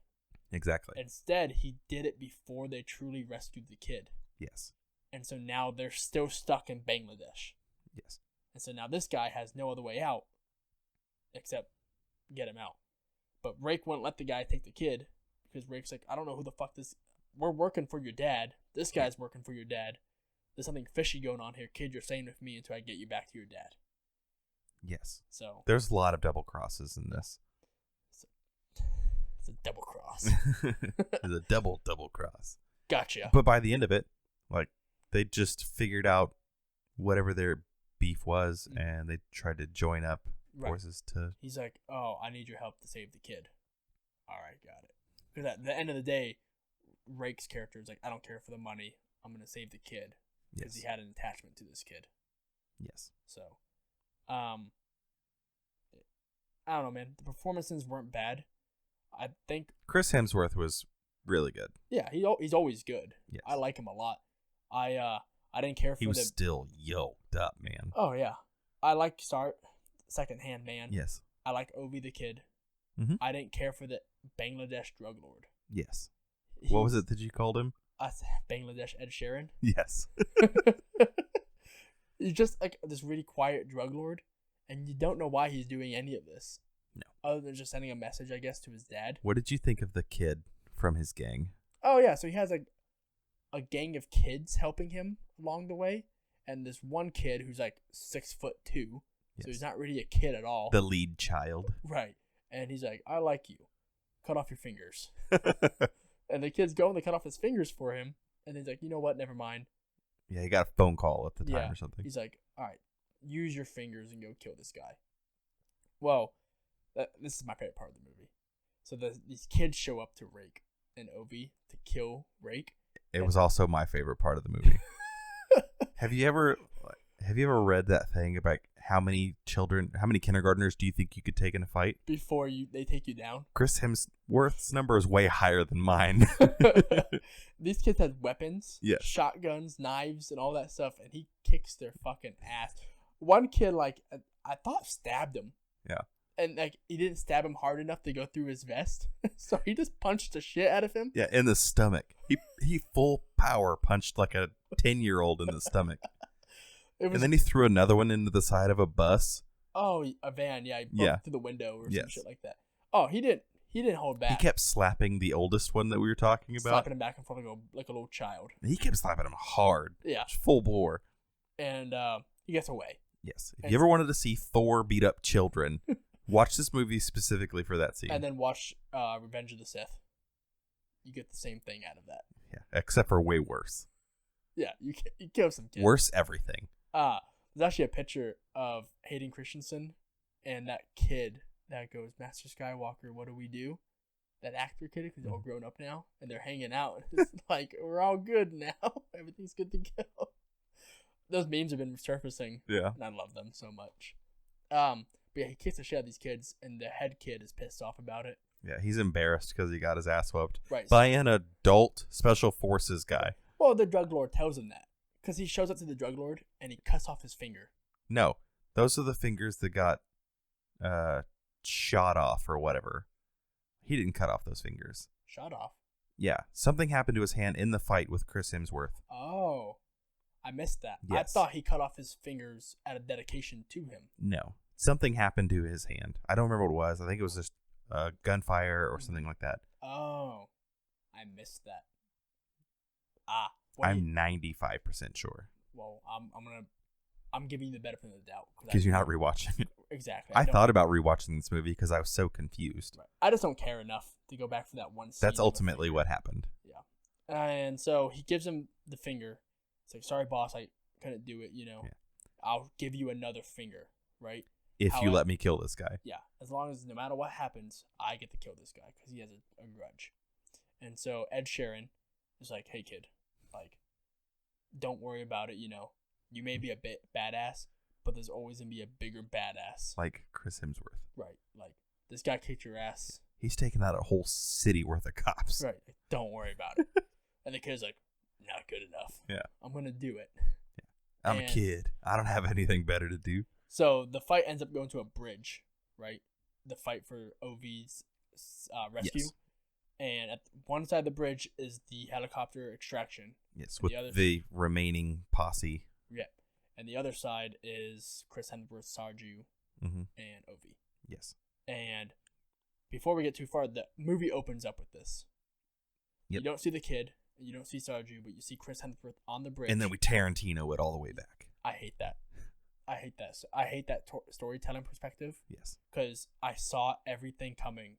Exactly. Instead, he did it before they truly rescued the kid. Yes. And so now they're still stuck in Bangladesh. Yes. And so now this guy has no other way out except get him out. But Rake wouldn't let the guy take the kid because Rake's like, I don't know who the fuck this... We're working for your dad. This guy's working for your dad. There's something fishy going on here. Kid, you're staying with me until I get you back to your dad. Yes. So There's a lot of double crosses in this. it's a double cross. There's a double cross. Gotcha. But by the end of it, like, they just figured out whatever their beef was, and they tried to join up forces to... He's like, oh, I need your help to save the kid. All right, got it. Because at the end of the day, Rake's character is like, I don't care for the money. I'm going to save the kid. Because he had an attachment to this kid. Yes. So, I don't know, man. The performances weren't bad. I think... Chris Hemsworth was really good. Yeah, he's always good. Yes. I like him a lot. I didn't care for He was still yoked up, man. Oh, yeah. I like Secondhand Man. Yes. I like Ovi the Kid. Mm-hmm. I didn't care for the Bangladesh drug lord. Yes. What was it that you called him? Bangladesh Ed Sheeran. Yes. He's just like this really quiet drug lord, and you don't know why he's doing any of this. No. Other than just sending a message, I guess, to his dad. What did you think of the kid from his gang? Oh, yeah. So he has a gang of kids helping him along the way, and this one kid who's like 6'2", Yes. so he's not really a kid at all. The lead child. Right. And he's like, I like you. cut off your fingers. And the kids go and they cut off his fingers for him. And he's like, you know what? Never mind. Yeah, he got a phone call at the time or something. He's like, all right, use your fingers and go kill this guy. Well, this is my favorite part of the movie. So these kids show up to Rake and Ovi to kill Rake. It was also my favorite part of the movie. Have you ever read that thing about how many kindergartners do you think you could take in a fight? Before they take you down? Chris Hemsworth's number is way higher than mine. These kids had weapons, yes. shotguns, knives, and all that stuff, and he kicks their fucking ass. One kid, like, I thought stabbed him. Yeah. And, like, he didn't stab him hard enough to go through his vest, so he just punched the shit out of him. Yeah, in the stomach. He full power punched like a 10-year-old in the stomach. And then he threw another one into the side of a bus. Oh, a van, yeah. He broke through the window or some shit like that. Oh, he didn't hold back. He kept slapping the oldest one that we were talking about. Slapping him back and forth like a little child. He kept slapping him hard. Yeah. Full bore. And he gets away. Yes. If you ever wanted to see Thor beat up children, watch this movie specifically for that scene. And then watch Revenge of the Sith. You get the same thing out of that. Yeah, except for way worse. Yeah, you kill some kids. Worse everything. There's actually a picture of Hayden Christensen and that kid that goes, Master Skywalker, what do we do? That actor kid, because they're all grown up now, and they're hanging out. It's like, we're all good now. Everything's good to go. Those memes have been surfacing. Yeah. And I love them so much. But yeah, he kicks the shit out of these kids, and the head kid is pissed off about it. Yeah, he's embarrassed because he got his ass whooped right, by an adult special forces guy. Well, the drug lord tells him that. Because he shows up to the drug lord, and he cuts off his finger. No, those are the fingers that got shot off or whatever. He didn't cut off those fingers. Shot off? Yeah, something happened to his hand in the fight with Chris Hemsworth. Oh, I missed that. Yes. I thought he cut off his fingers out of dedication to him. No, something happened to his hand. I don't remember what it was. I think it was just gunfire or something like that. Oh, I missed that. I'm 95% sure. Well, I'm giving you the benefit of the doubt because you're not rewatching it. Exactly. I thought about rewatching this movie because I was so confused. Right. I just don't care enough to go back for that one scene. That's ultimately what happened. Yeah. And so he gives him the finger. It's like, sorry, boss, I couldn't do it. Yeah. I'll give you another finger, right? If you let me kill this guy. Yeah. As long as no matter what happens, I get to kill this guy because he has a grudge. And so Ed Sheeran is like, hey, kid, like, don't worry about it. You may be a bit badass, but there's always going to be a bigger badass. Like Chris Hemsworth. Right. Like, this guy kicked your ass. He's taken out a whole city worth of cops. Right. Like, don't worry about it. And the kid's like, not good enough. Yeah. I'm going to do it. Yeah. I'm a kid. I don't have anything better to do. So the fight ends up going to a bridge, right? The fight for OV's rescue. Yes. And at one side of the bridge is the helicopter extraction. Yes, with the remaining posse. Yeah. And the other side is Chris Hemsworth, Sarju, and Ovi. Yes. And before we get too far, the movie opens up with this. Yep. You don't see the kid, you don't see Sarju, but you see Chris Hemsworth on the bridge. And then we Tarantino it all the way back. I hate that. I hate that storytelling perspective. Yes. Because I saw everything coming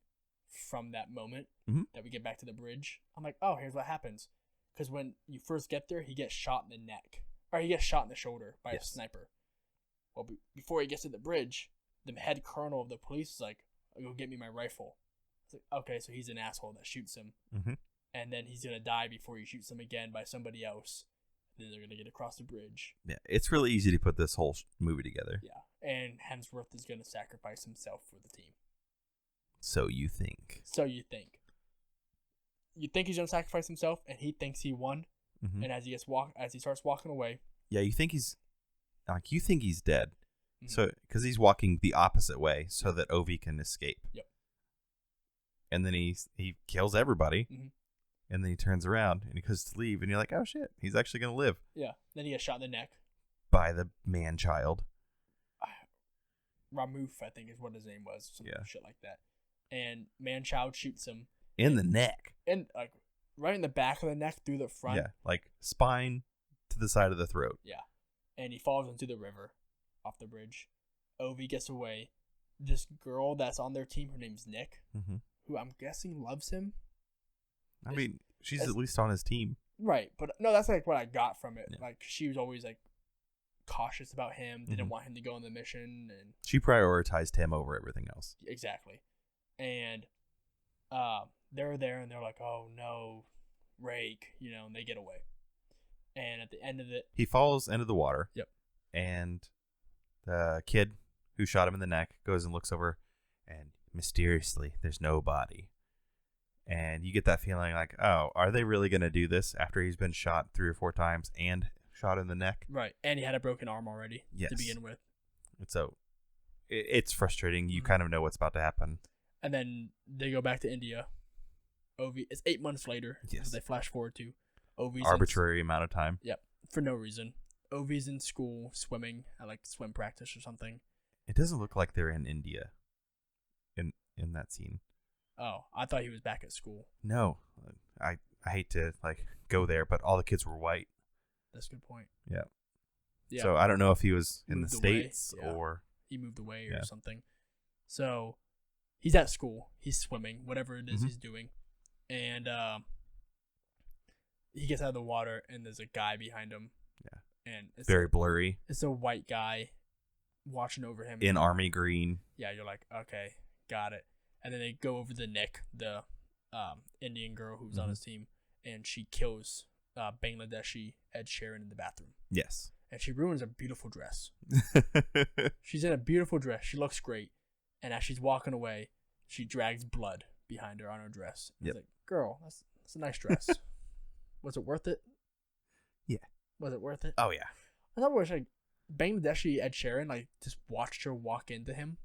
from that moment that we get back to the bridge. I'm like, oh, here's what happens. Because when you first get there, he gets shot in the neck. Or he gets shot in the shoulder by a sniper. Well, before he gets to the bridge, the head colonel of the police is like, go get me my rifle. It's like, okay, so he's an asshole that shoots him. And then he's going to die before he shoots him again by somebody else. Then they're going to get across the bridge. Yeah, it's really easy to put this whole movie together. Yeah, and Hemsworth is going to sacrifice himself for the team. So you think. You think he's going to sacrifice himself, and he thinks he won. And as he starts walking away. Yeah, you think he's dead. So because he's walking the opposite way so that Ovi can escape. Yep. And then he kills everybody. And then he turns around and he goes to leave, and you're like, oh shit, he's actually gonna live. Yeah. Then he gets shot in the neck by the man child. Ramouf, I think is what his name was. Some shit like that. And man child shoots him in the neck. And like right in the back of the neck through the front. Yeah, like spine to the side of the throat. Yeah. And he falls into the river off the bridge. Ovi gets away. This girl that's on their team, her name's Nick, who I'm guessing loves him. I mean, she's at least on his team. Right, but no, that's like what I got from it. Yeah. Like she was always like cautious about him, didn't want him to go on the mission, and She prioritized him over everything else. exactly. And they're there and they're like, "Oh no, Rake," and they get away. And at the end of it, He falls into the water. Yep. And the kid who shot him in the neck goes and looks over, and mysteriously, there's no body. And you get that feeling like, oh, are they really going to do this after he's been shot 3 or 4 times and shot in the neck? right, and he had a broken arm already Yes. to begin with. And so it's frustrating. You kind of know what's about to happen. And then they go back to India. Ovi, it's 8 months later. Yes. They flash forward to Ovi's Arbitrary amount of time. Yep, for no reason. Ovi's in school swimming at like swim practice or something. It doesn't look like they're in India in that scene. Oh, I thought he was back at school. No, I hate to like go there, but all the kids were white. That's a good point. Yeah. Yeah. So I don't know if he was in the Moved away, States yeah. or He moved away Yeah. or something. So he's at school. He's swimming, whatever it is Mhm. he's doing. And he gets out of the water and there's a guy behind him. Yeah. And it's very blurry it's a white guy watching over him. in army green. Yeah, you're like, okay, got it. And then they go over to Nick, the Indian girl who's on his team, and she kills Bangladeshi Ed Sheeran in the bathroom. Yes. And she ruins a beautiful dress. She's in a beautiful dress. She looks great. And as she's walking away, she drags blood behind her on her dress. And Yep. It's like, girl, that's a nice dress. Was it worth it? Yeah. Was it worth it? Oh yeah. I thought it was like Bangladeshi Ed Sheeran like just watched her walk into him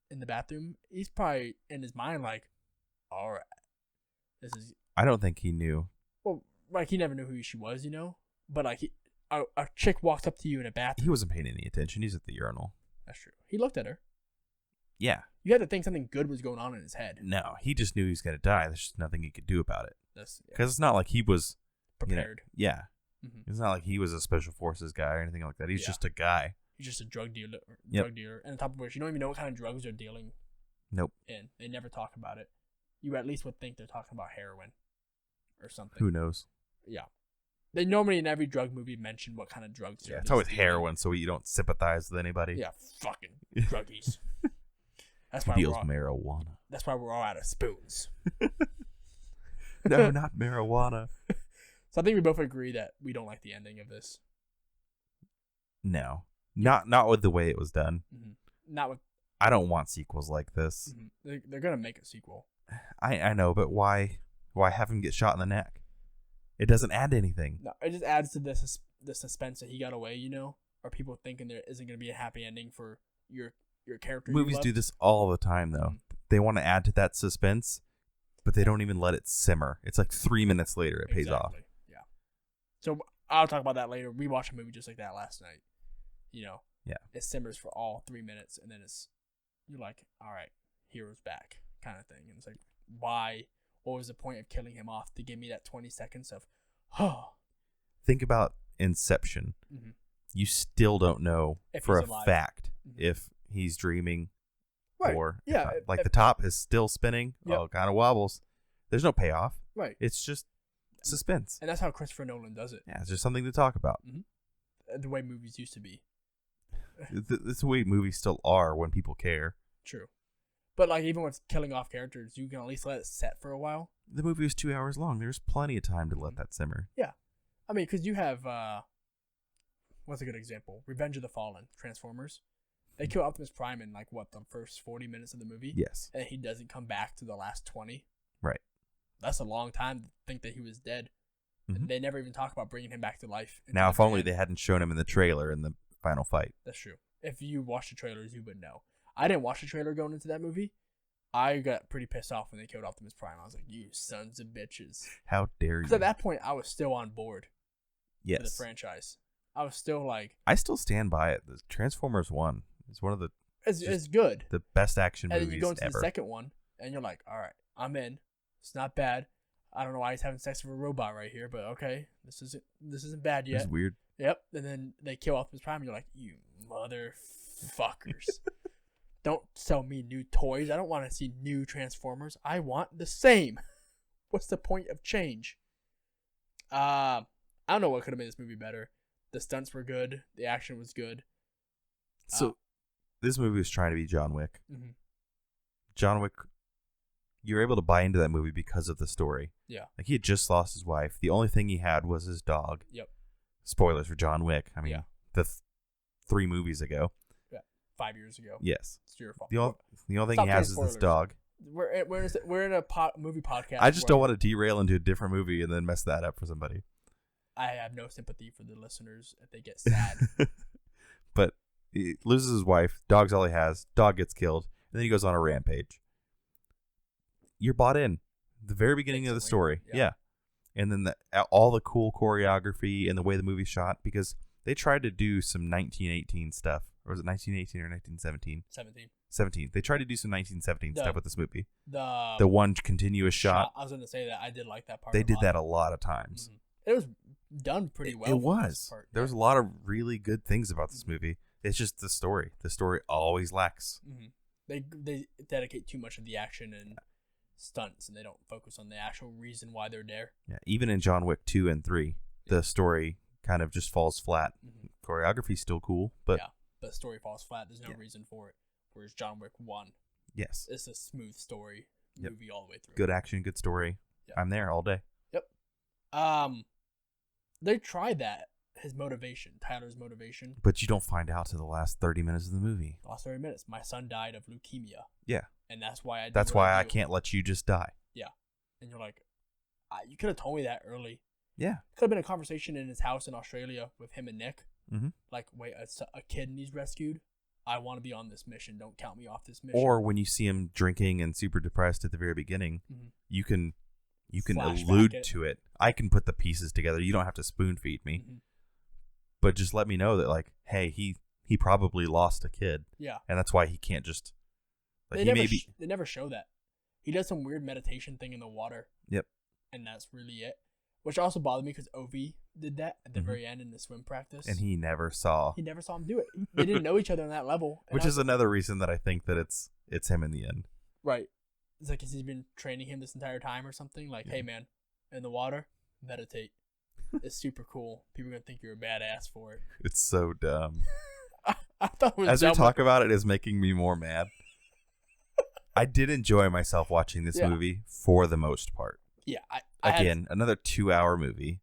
in the bathroom. He's probably in his mind like, all right, this is I don't think he knew. well, like he never knew who she was, But like a chick walked up to you in a bathroom. He wasn't paying any attention. He's at the urinal. That's true. He looked at her. Yeah. You had to think something good was going on in his head. No, he just knew he was going to die. There's just nothing he could do about it. That's Because it's not like he was prepared. Yeah. Mhm. It's not like he was a special forces guy or anything like that. He's Yeah. just a guy. He's just a drug dealer. Yep. Drug dealer. And on top of which, you don't even know what kind of drugs they're dealing Nope. in. They never talk about it. You at least would think they're talking about heroin or something. Who knows? Yeah. They normally in every drug movie mention what kind of drugs they're Yeah, it's always dealing. heroin, so you don't sympathize with anybody. Yeah, fucking druggies. That's He why deals we're all, marijuana. that's why we're all out of spoons. No, not marijuana. So I think we both agree that we don't like the ending of this. No. Not with the way it was done. Not with. I don't want sequels like this. They're gonna make a sequel. I know, but why have him get shot in the neck? It doesn't add anything. No, it just adds to the suspense that he got away. Or people thinking there isn't gonna be a happy ending for your character. you Movies love. do this all the time, though. They want to add to that suspense, but they don't even let it simmer. It's like 3 minutes later it pays off. Exactly. Yeah. So I'll talk about that later. We watched a movie just like that last night. Yeah. It simmers for all 3 minutes, and then you're like, all right, hero's back, kind of thing. And it's like, why? What was the point of killing him off to give me that 20 seconds of, oh. Think about Inception. Mm-hmm. You still don't know If for he's a alive. fact Mhm. if he's dreaming Right. or if Yeah, not. if- Like if- the top is still spinning. Yep. Oh, kind of wobbles. There's no payoff. Right. It's just suspense. And that's how Christopher Nolan does it. Yeah, it's just something to talk about. The way movies used to be. That's the way movies still are when people care. True. But like even with killing off characters, you can at least let it set for a while. The movie was 2 hours long. There's plenty of time to Mm-hmm. let that simmer. Yeah. I mean, because you have, what's a good example? Revenge of the Fallen, Transformers. They kill Optimus Prime in like what, the first 40 minutes of the movie? Yes. And he doesn't come back to the last 20. Right. That's a long time to think that he was dead. Mhm. They never even talk about bringing him back to life. until Now, if the only end. they hadn't shown him in the trailer in the final fight. That's true. If you watch the trailers, you would know. I didn't watch the trailer going into that movie. I got pretty pissed off when they killed Optimus Prime. I was like, you sons of bitches. How dare you? Because at that point, I was still on board for the Yes. franchise. I was still like, I still stand by it. The Transformers 1 is one of the it's good. the best action And then movies you go into ever. the second one, and you're like, all right, I'm in. It's not bad. I don't know why he's having sex with a robot right here, but okay, this isn't bad yet. It's weird. Yep. And then they kill Optimus Prime, and you're like, you motherfuckers. Don't sell me new toys. I don't want to see new Transformers. I want the same. What's the point of change? I don't know what could have made this movie better. The stunts were good. The action was good. So, this movie was trying to be John Wick. Mm-hmm. John Wick, you were able to buy into that movie because of the story. Yeah. Like, he had just lost his wife. The only thing he had was his dog. Yep. Spoilers for John Wick. I mean, Yeah. the 3 movies ago. Yeah. 5 years ago. Yes. It's your fault. The only thing Stop he has doing is this dog. We're in a movie podcast. I just where don't want to derail into a different movie and then mess that up for somebody. I have no sympathy for the listeners if they get sad. But he loses his wife. Dog's all he has. Dog gets killed. And then he goes on a rampage. You're bought in. The very beginning of the story. Yeah. And then all the cool choreography and the way the movie's shot. Because they tried to do some 1918 stuff. Or was it 1918 or 1917? 17. They tried to do some 1917 stuff with this movie. The one continuous shot. I was going to say that. I did like that part. They did that a lot of times. Mm-hmm. It was done pretty well. It was. There was a lot of really good things about this movie. It's just the story. The story always lacks. Mm-hmm. They dedicate too much of the action and stunts, and they don't focus on the actual reason why they're there. Yeah, even in John Wick 2 and 3, the story kind of just falls flat. Mm-hmm. Choreography's still cool, but the story falls flat. There's no reason for it. Whereas John Wick 1, yes, it's a smooth story movie all the way through. Good action, good story. Yep. I'm there all day. Yep. They tried that. His motivation, Tyler's motivation. But you don't find out to the last 30 minutes of the movie. Last 30 minutes. My son died of leukemia. Yeah. And that's why I can't let you just die. Yeah. And you're like, you could have told me that early. Yeah. Could have been a conversation in his house in Australia with him and Nick. Mm-hmm. Like, wait, a kid needs rescued. I want to be on this mission. Don't count me off this mission. Or when you see him drinking and super depressed at the very beginning, you can Flashback allude to it. I can put the pieces together. You don't have to spoon feed me. Mm-hmm. But just let me know that, like, hey, he probably lost a kid. Yeah. And that's why he can't just... Like, they never show that. He does some weird meditation thing in the water. Yep. And that's really it. Which also bothered me because Ovi did that at the very end in the swim practice. And he never saw him do it. They didn't know each other on that level. Which is another reason that I think that it's him in the end. Right. It's like he's been training him this entire time or something. Like, hey, man, in the water, meditate. It's super cool. People are going to think you're a badass for it. It's so dumb. I thought it was As dumb. we talk about it, it's making me more mad. I did enjoy myself watching this movie for the most part. Yeah. Another 2-hour movie.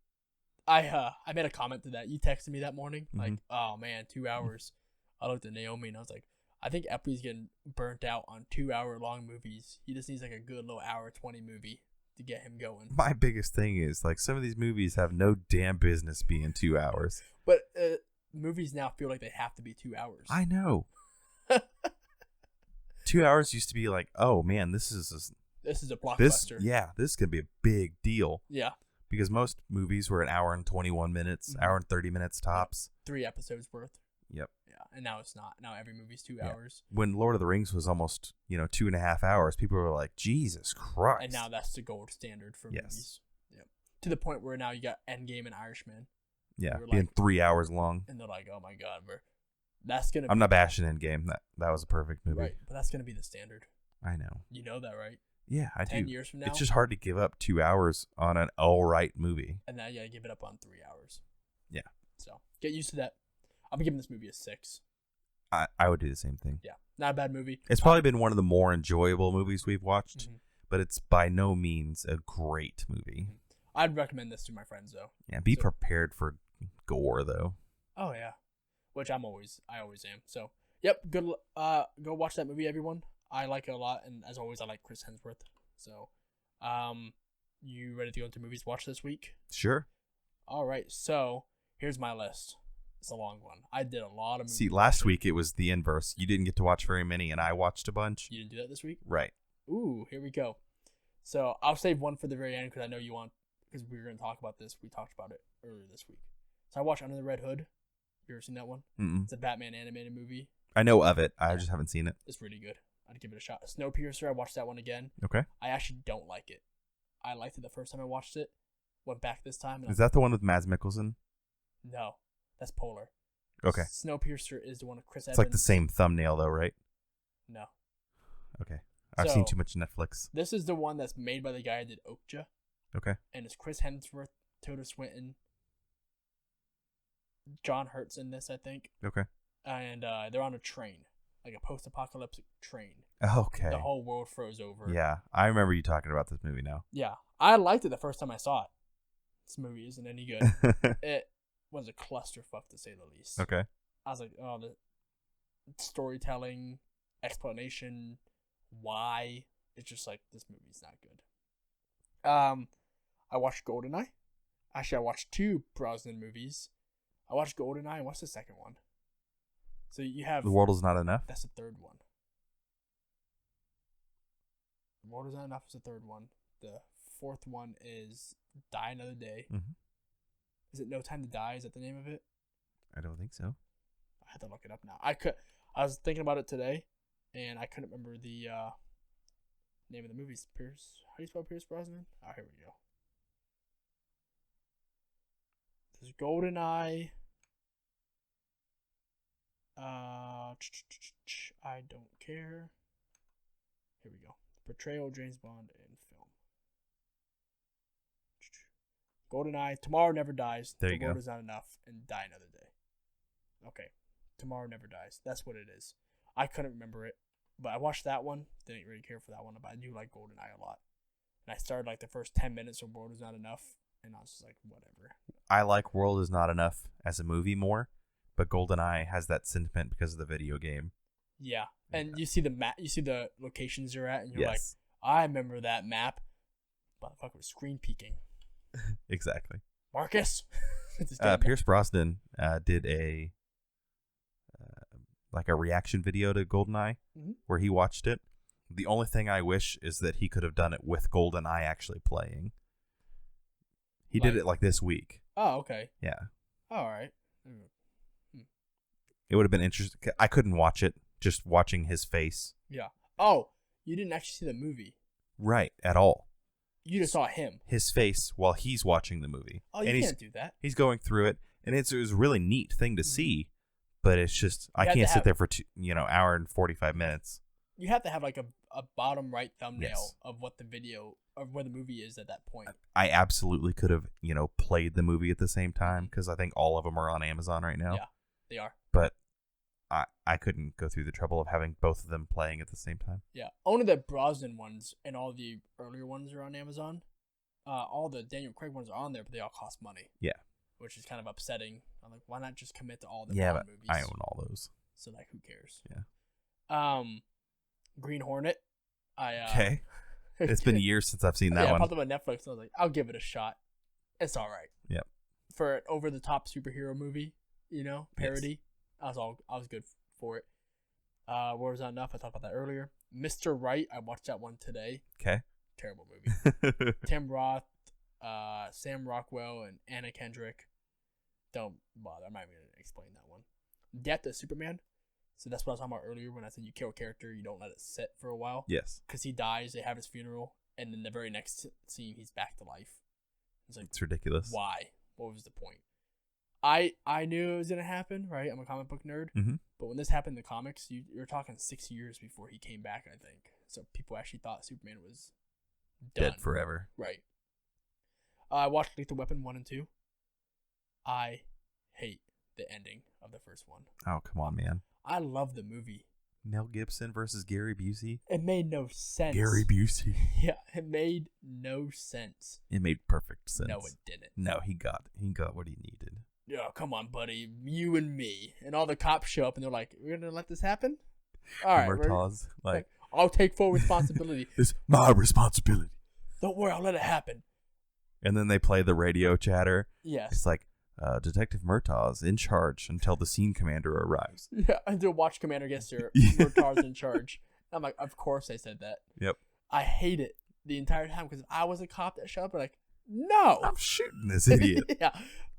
I made a comment to that. You texted me that morning. Like, oh, man, 2 hours. I looked at Naomi and I was like, I think Epley's getting burnt out on 2-hour-long movies. He just needs like a good little hour 20 movie to get him going. My biggest thing is, like, some of these movies have no damn business being 2 hours. But movies now feel like they have to be 2 hours. I know. 2 hours used to be like, oh man, this is a blockbuster. This could be a big deal. Yeah. Because most movies were an hour and 21 minutes, hour and 30 minutes tops. 3 episodes worth. Yep. Yeah, and now it's not. Now every movie's 2 hours. When Lord of the Rings was almost, 2.5 hours, people were like, Jesus Christ. And now that's the gold standard for movies. Yep. To the point where now you got Endgame and Irishman. Yeah, being 3 hours long. And they're like, oh my God, that's going to I'm not bashing Endgame. That was a perfect movie. Right, but that's going to be the standard. I know. You know that, right? Yeah, I do. 10 years from now. It's just hard to give up 2 hours on an all right movie. And now you got to give it up on 3 hours. Yeah. So get used to that. I'll be giving this movie a 6. I would do the same thing. Yeah, not a bad movie. It's probably been one of the more enjoyable movies we've watched, but it's by no means a great movie. I'd recommend this to my friends, though. Yeah, be prepared for gore, though. Oh, yeah. Which I always am. So, yep, good. Go watch that movie, everyone. I like it a lot, and as always, I like Chris Hemsworth. So, you ready to go into movies to watch this week? Sure. All right, so here's my list. It's a long one. I did a lot of movies. See, last week it was the inverse. You didn't get to watch very many, and I watched a bunch. You didn't do that this week? Right. Ooh, here we go. So I'll save one for the very end because I know you want, because we were going to talk about this. We talked about it earlier this week. So I watched Under the Red Hood. You ever seen that one? Mm-mm. It's a Batman animated movie. I know of it. I just haven't seen it. It's really good. I'd give it a shot. Snowpiercer, I watched that one again. Okay. I actually don't like it. I liked it the first time I watched it. Went back this time. Is that the one with Mads Mikkelsen? No, that's Polar. Okay. Snowpiercer is the one with Chris Evans. It's like the same thumbnail, though, right? No. Okay. I've seen So- too much Netflix. This is the one that's made by the guy that did Okja, Okay. and it's Chris Hemsworth, Tilda Swinton, John Hurt's in this, I think, Okay. and they're on a train, like a post-apocalyptic train. Okay. The whole world froze over. Yeah. I remember you talking about this movie now. Yeah. I liked it the first time I saw it. This movie isn't any good. It was a clusterfuck, to say the least. Okay. I was like, oh, the storytelling, explanation, why. It's just like, this movie's not good. I watched GoldenEye. Actually, I watched 2 Brosnan movies. I watched GoldenEye and what's the second one? So you have... The World Is Not Enough? That's the third one. The World Is Not Enough is the third one. The fourth one is Die Another Day. Mm-hmm. Is it No Time to Die? Is that the name of it? I don't think so. I had to look it up now. I was thinking about it today, and I couldn't remember the name of the movies. Pierce. How do you spell Pierce Brosnan? Oh, here we go. There's GoldenEye. I don't care. Here we go. Portrayal of James Bond in film. GoldenEye. Tomorrow Never Dies. There you The World go. Is Not Enough. And Die Another Day. Okay. Tomorrow Never Dies. That's what it is. I couldn't remember it, but I watched that one. Didn't really care for that one, but I do like GoldenEye a lot. And I started like the first 10 minutes of World Is Not Enough, and I was just like, whatever. I like World Is Not Enough as a movie more, but GoldenEye has that sentiment because of the video game. Yeah, and you see the map, you see the locations you're at, and you're Yes. like, I remember that map. Motherfucker was screen peeking. Exactly. Marcus. Just kidding. Pierce Brosnan did a reaction video to GoldenEye Mhm. where he watched it. The only thing I wish is that he could have done it with GoldenEye actually playing. He did Like- it like this week. Oh, okay. Yeah. All right. It would have been interesting. I couldn't watch it, just watching his face. Yeah. Oh, you didn't actually see the movie. Right, at all. You just saw him. His face while he's watching the movie. Oh, you and can't do that. he's going through it, and it was a really neat thing to see, but it's just, I have can't to sit have- there for hour and 45 minutes. You have to have like a bottom right thumbnail Yes. of what the video of where the movie is at that point. I absolutely could have, played the movie at the same time, because I think all of them are on Amazon right now. Yeah, they are. But I couldn't go through the trouble of having both of them playing at the same time. Yeah, only the Brosnan ones and all the earlier ones are on Amazon. All the Daniel Craig ones are on there, but they all cost money. Yeah. Which is kind of upsetting. I'm like, why not just commit to all the Yeah, Bond but movies? I own all those. So like, who cares? Yeah. Green Hornet. Okay. It's been years since I've seen that I one. popped up on Netflix. And I was like, I'll give it a shot. It's all right. Yep. For an over the top superhero movie, parody, I was good for it. What was Not Enough? I talked about that earlier. Mr. Right. I watched that one today. Okay. Terrible movie. Tim Roth, Sam Rockwell, and Anna Kendrick. Don't bother. I'm not even gonna explain that one. Death of Superman. So that's what I was talking about earlier when I said you kill a character, you don't let it sit for a while. Yes. Because he dies, they have his funeral, and then the very next scene, he's back to life. It's like, It's ridiculous. why? What was the point? I knew it was gonna happen, right? I'm a comic book nerd, Mm-hmm. but when this happened in the comics, you're talking 6 years before he came back, I think. So people actually thought Superman was done. Dead forever. Right. I watched Lethal Weapon 1 and 2. I hate the ending of the first one. Oh, come on, man. I love the movie. Mel Gibson versus Gary Busey. It made no sense. Gary Busey. Yeah, it made no sense. It made perfect sense. No, it didn't. No, he got what he needed. Yeah, come on, buddy. You and me. And all the cops show up and they're like, we're going to let this happen? All right. Murtaugh's like, I'll take full responsibility. it's my responsibility. Don't worry, I'll let it happen. And then they play the radio chatter. Yes. It's like, Detective Murtaugh's in charge until the scene commander arrives. Yeah, until Watch Commander gets there, Murtaugh's in charge. I'm like, of course they said that. Yep. I hate it the entire time because if I was a cop that showed up, I'm like, no. I'm shooting this idiot. Yeah.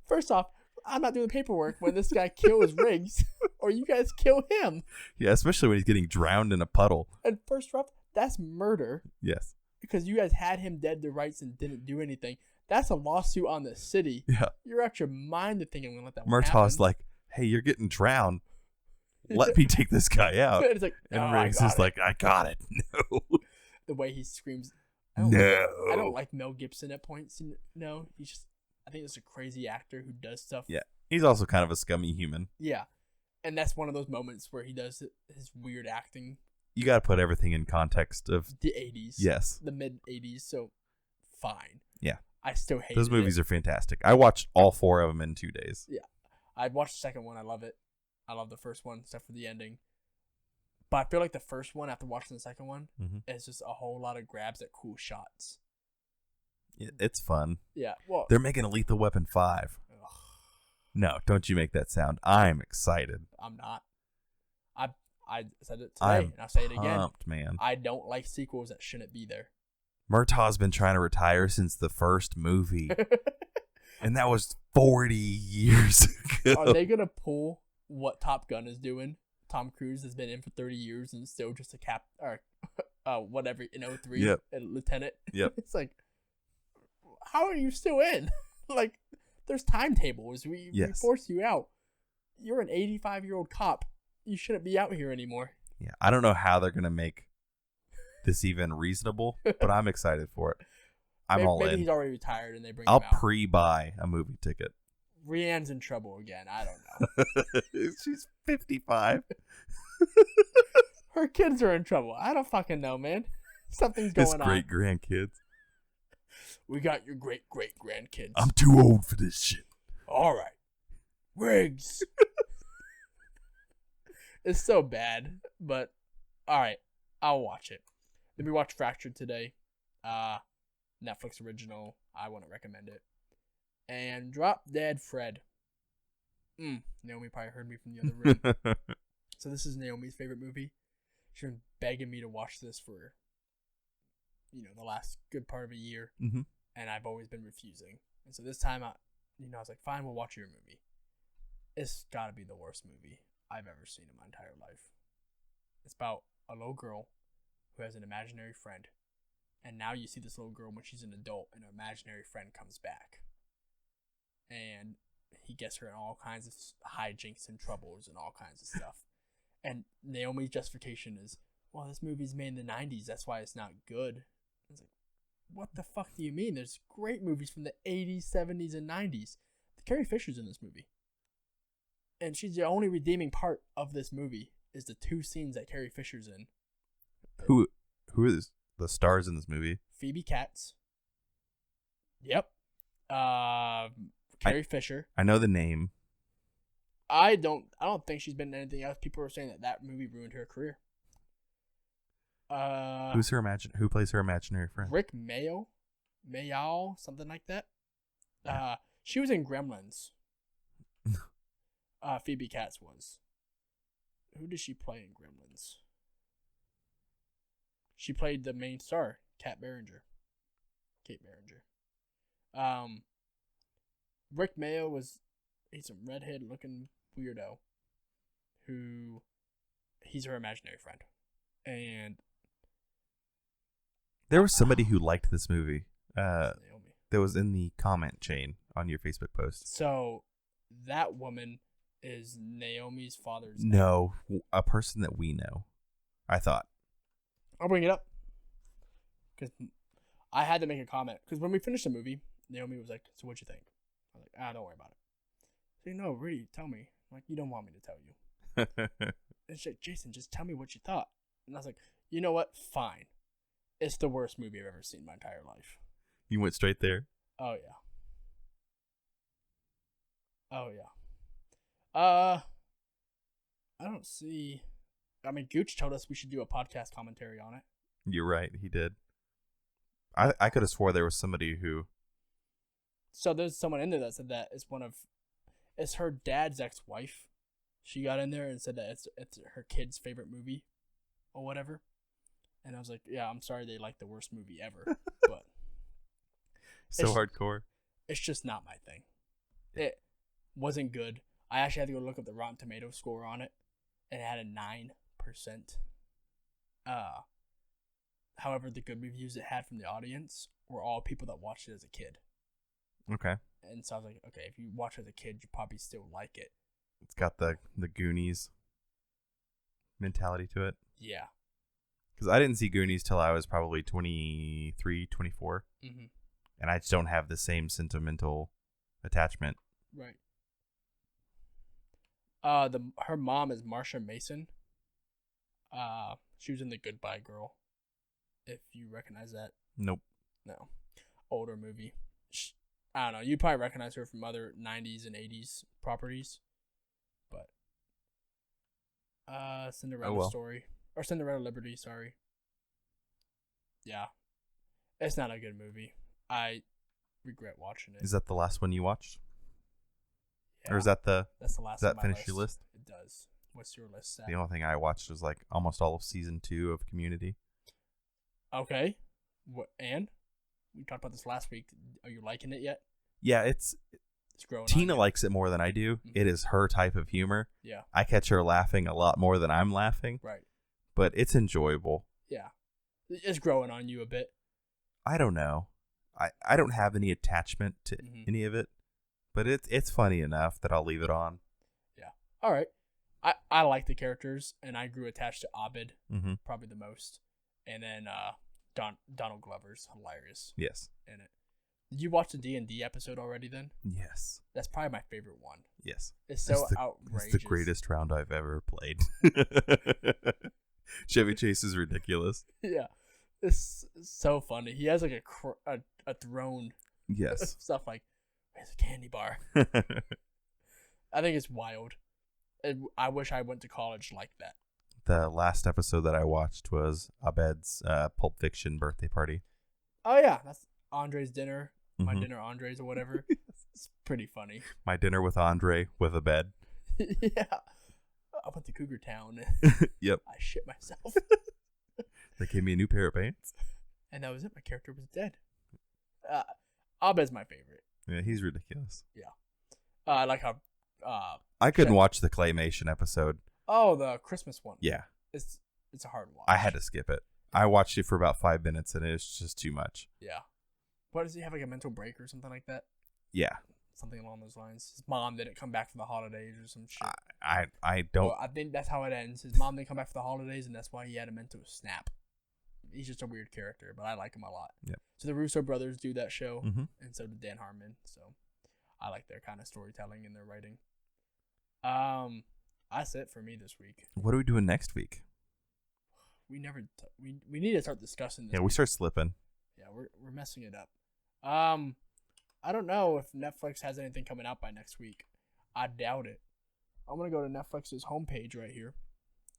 First off, I'm not doing the paperwork when this guy kills Riggs, or you guys kill him. Yeah, especially when he's getting drowned in a puddle. And first off, that's murder Yes. because you guys had him dead to rights and didn't do anything. That's a lawsuit on the city. Yeah. You're out your mind to think I'm going to let that one Murtaugh's happen. like, hey, you're getting drowned. let me take this guy out. It's like, And "Oh, Riggs is like, I got it. No. the way he screams. I don't like Mel Gibson at points. No, he's just. I think it's a crazy actor who does stuff. Yeah, he's also kind of a scummy human. Yeah, and that's one of those moments where he does his weird acting. You got to put everything in context of The 80s. Yes. The mid 80s. So, fine. Yeah. I still hate those movies are fantastic. I watched all 4 of them in 2 days. Yeah. I watched the second one. I love it. I love the first one, except for the ending. But I feel like the first one, after watching the second one, is just a whole lot of grabs at cool shots. It's fun. Yeah. Well, they're making a Lethal Weapon 5. Ugh. No, don't you make that sound. I'm excited. I'm not. I said it today, and I'll say it again. Pumped, man. I don't like sequels that shouldn't be there. Murtaugh's been trying to retire since the first movie. And that was 40 years ago. Are they going to pull what Top Gun is doing? Tom Cruise has been in for 30 years and still just a whatever, in 03, yep. a lieutenant. Yep. It's like, how are you still in? Like, there's timetables. We force you out. You're an 85-year-old cop. You shouldn't be out here anymore. Yeah, I don't know how they're going to make this even reasonable, but I'm excited for it. Maybe he's already retired and they bring I'll him out. pre-buy a movie ticket. Rianne's in trouble again. I don't know. She's 55. Her kids are in trouble. I don't fucking know, man. Something's going on. His great-grandkids. We got your great-great-grandkids. I'm too old for this shit. All right. Riggs. It's so bad, but all right. I'll watch it. Then we watched Fractured today. Netflix original. I want to recommend it. And Drop Dead Fred. Naomi probably heard me from the other room. So this is Naomi's favorite movie. She's been begging me to watch this for, the last good part of a year. Mm-hmm. And I've always been refusing. And so this time, I was like, fine, we'll watch your movie. It's got to be the worst movie I've ever seen in my entire life. It's about a little girl who has an imaginary friend. And now you see this little girl when she's an adult and her imaginary friend comes back. And he gets her in all kinds of hijinks and troubles and all kinds of stuff. And Naomi's justification is, well, this movie's made in the 90s. That's why it's not good. It's like, what the fuck do you mean? There's great movies from the 80s, 70s, and 90s. Carrie Fisher's in this movie. And she's the only redeeming part of this movie is the 2 scenes that Carrie Fisher's in. Who is the stars in this movie? Phoebe Katz. Yep. Carrie Fisher. I know the name. I don't think she's been in anything else. People are saying that movie ruined her career. Who plays her imaginary friend? Rick Mayall, something like that. Yeah. She was in Gremlins. Phoebe Katz was. Who did she play in Gremlins? She played the main star, Kate Beringer. Rick Mayall he's a redhead looking weirdo he's her imaginary friend. And there was somebody who liked this movie. Naomi. That was in the comment chain on your Facebook post. So that woman is Naomi's father's No, a person that we know. I thought. I'll bring it up. Because I had to make a comment. Because when we finished the movie, Naomi was like, so what'd you think? I was like, don't worry about it. She's like, no, really, tell me. I'm like, you don't want me to tell you. And she's like, Jason, just tell me what you thought. And I was like, you know what? Fine. It's the worst movie I've ever seen in my entire life. You went straight there? Oh, yeah. I don't see... I mean, Gooch told us we should do a podcast commentary on it. You're right, he did. I could have swore there was somebody who... So there's someone in there that said that it's her dad's ex-wife. She got in there and said that it's her kid's favorite movie or whatever. And I was like, yeah, I'm sorry they like the worst movie ever. But hardcore. It's just not my thing. It wasn't good. I actually had to go look up the Rotten Tomatoes score on it. And it had a 9%. However, the good reviews it had from the audience were all people that watched it as a kid. Okay. And so I was like, okay, if you watch it as a kid, you probably still like it. It's got the Goonies. mentality to it. Yeah. Because I didn't see Goonies till I was probably 23, 24. Mm-hmm. And I just don't have the same sentimental attachment. Right. Her mom is Marsha Mason. She was in The Goodbye Girl. If you recognize that. Nope. No. Older movie. I don't know. You probably recognize her from other 90s and 80s properties. But Cinderella Story. Or Cinderella Liberty, sorry. Yeah. It's not a good movie. I regret watching it. Is that the last one you watched? Yeah. Or is that That's the last does on that my finish list. your list? It does. What's your list, Zach? The only thing I watched was like almost all of season 2 of Community. Okay. And? We talked about this last week. Are you liking it yet? Yeah, it's growing Tina on you. likes it more than I do. Mhm. It is her type of humor. Yeah. I catch her laughing a lot more than I'm laughing. Right. But it's enjoyable. Yeah. It's growing on you a bit. I don't know. I don't have any attachment to any of it, but it's funny enough that I'll leave it on. Yeah. All right. I like the characters, and I grew attached to Abed probably the most, and then Donald Glover's hilarious. Yes. In it. Did you watch the D&D episode already? Then. Yes. That's probably my favorite one. Yes. It's so outrageous. It's the greatest round I've ever played. Chevy Chase is ridiculous. Yeah. It's so funny. He has like a throne. Yes. Stuff like, where's a candy bar? I think it's wild. I wish I went to college like that. The last episode that I watched was Abed's Pulp Fiction birthday party. Oh, yeah. That's Andre's dinner. My dinner Andre's or whatever. It's pretty funny. My dinner with Andre with Abed. Yeah. I went to Cougar Town. Yep. I shit myself. They gave me a new pair of pants. And that was it. My character was dead. Abed's my favorite. Yeah, he's ridiculous. Yeah. I like how... I couldn't watch the claymation episode. Oh, the Christmas one. Yeah. It's a hard watch. I had to skip it. I watched it for about 5 minutes and it was just too much. Yeah. What, does he have like a mental break or something like that? Yeah. Something along those lines. His mom didn't come back for the holidays or some shit. I don't... Well, I think that's how it ends. His mom didn't come back for the holidays and that's why he had a mental snap. He's just a weird character, but I like him a lot. Yep. So the Russo brothers do that show, Mhm. and so did Dan Harmon. So I like their kind of storytelling and their writing. That's it for me this week. What are we doing next week? We never we need to start discussing this. Yeah, we start slipping. Yeah, we're messing it up. I don't know if Netflix has anything coming out by next week. I doubt it. I'm gonna go to Netflix's homepage right here,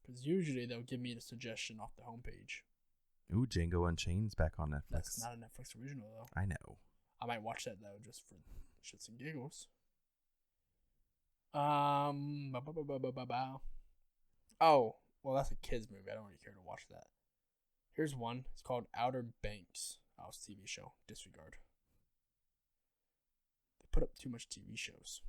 because usually they'll give me the suggestion off the homepage. Ooh, Django Unchained's back on Netflix. That's not a Netflix original though. I know. I might watch that though, just for shits and giggles. Oh, well, that's a kids movie. I don't really care to watch that. Here's one. It's called Outer Banks. Oh, it's a TV show. Disregard. They put up too much TV shows.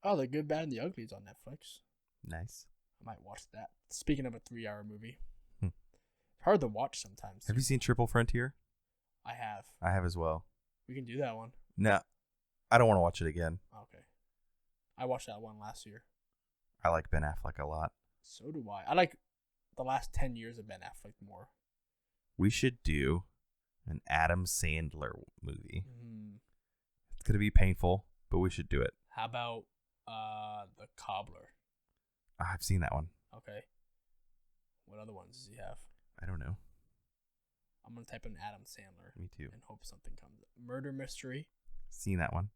Oh, The Good, Bad, and the Ugly is on Netflix. Nice. I might watch that. Speaking of a 3-hour movie. Hmm. Hard to watch sometimes. Have you seen Triple Frontier? I have. I have as well. We can do that one. No, I don't want to watch it again. Okay. I watched that one last year. I like Ben Affleck a lot. So do I. I like the last 10 years of Ben Affleck more. We should do an Adam Sandler movie. Mm. It's going to be painful, but we should do it. How about The Cobbler? I've seen that one. Okay. What other ones does he have? I don't know. I'm going to type in Adam Sandler. Me too. And hope something comes up. Murder Mystery. Seen that one.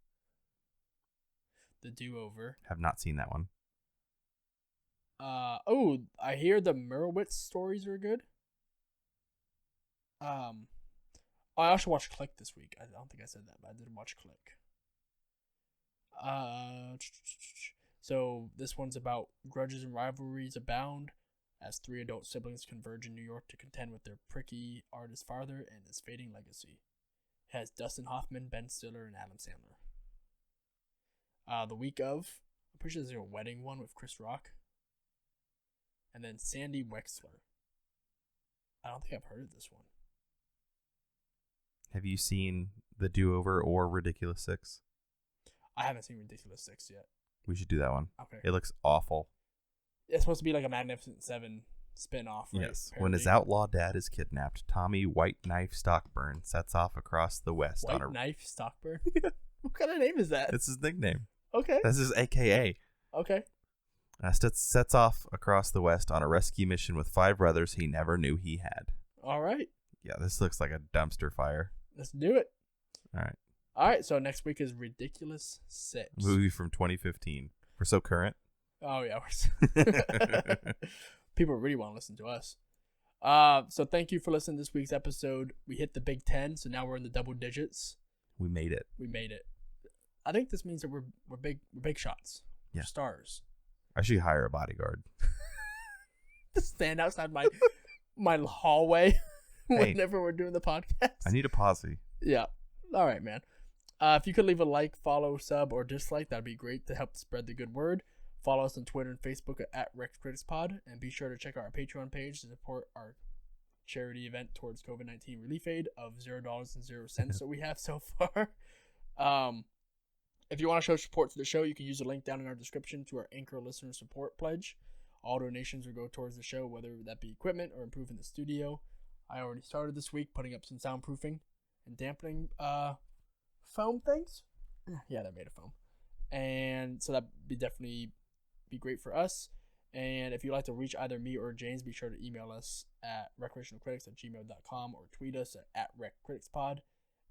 The Do-Over. Have not seen that one. I hear the Merowitz stories are good. I also watched Click this week. I don't think I said that, but I did watch Click. So this one's about grudges and rivalries abound as 3 adult siblings converge in New York to contend with their pricky artist father and his fading legacy. It has Dustin Hoffman, Ben Stiller, and Adam Sandler. The week of, I'm pretty sure there's a wedding one with Chris Rock. And then Sandy Wexler. I don't think I've heard of this one. Have you seen The Do-Over or Ridiculous 6? I haven't seen Ridiculous 6 yet. We should do that one. Okay. It looks awful. It's supposed to be like a Magnificent Seven spin-off, right? Yes. When his outlaw dad is kidnapped, Tommy White Knife Stockburn sets off across the West White on a... Knife Stockburn? What kind of name is that? It's his nickname. Okay. That's his AKA. Okay. Sets off across the West on a rescue mission with 5 brothers he never knew he had. All right. Yeah, this looks like a dumpster fire. Let's do it. All right. So next week is Ridiculous 6. Movie from 2015. We're so current. Oh, yeah. People really want to listen to us. So thank you for listening to this week's episode. We hit the Big 10, so now we're in the double digits. We made it. I think this means that we're big shots. Yeah. We're stars. I should hire a bodyguard. To stand outside my hallway whenever we're doing the podcast. I need a posse. Yeah. All right, man. If you could leave a like, follow, sub, or dislike, that'd be great to help spread the good word. Follow us on Twitter and Facebook at Rec Critics Pod, and be sure to check out our Patreon page to support our charity event towards COVID-19 relief aid of $0.00 that we have so far. If you want to show support to the show, you can use the link down in our description to our Anchor listener support pledge. All donations will go towards the show, whether that be equipment or improving the studio. I already started this week putting up some soundproofing and dampening foam things. Yeah, they're made of foam. And so that'd definitely be great for us. And if you'd like to reach either me or James, be sure to email us at recreationalcritics@gmail.com or tweet us at reccriticspod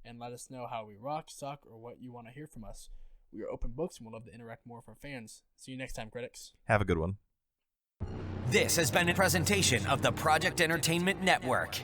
and let us know how we rock, suck, or what you want to hear from us. We are open books and we'd love to interact more with our fans. See you next time, critics. Have a good one. This has been a presentation of the Project Entertainment Network.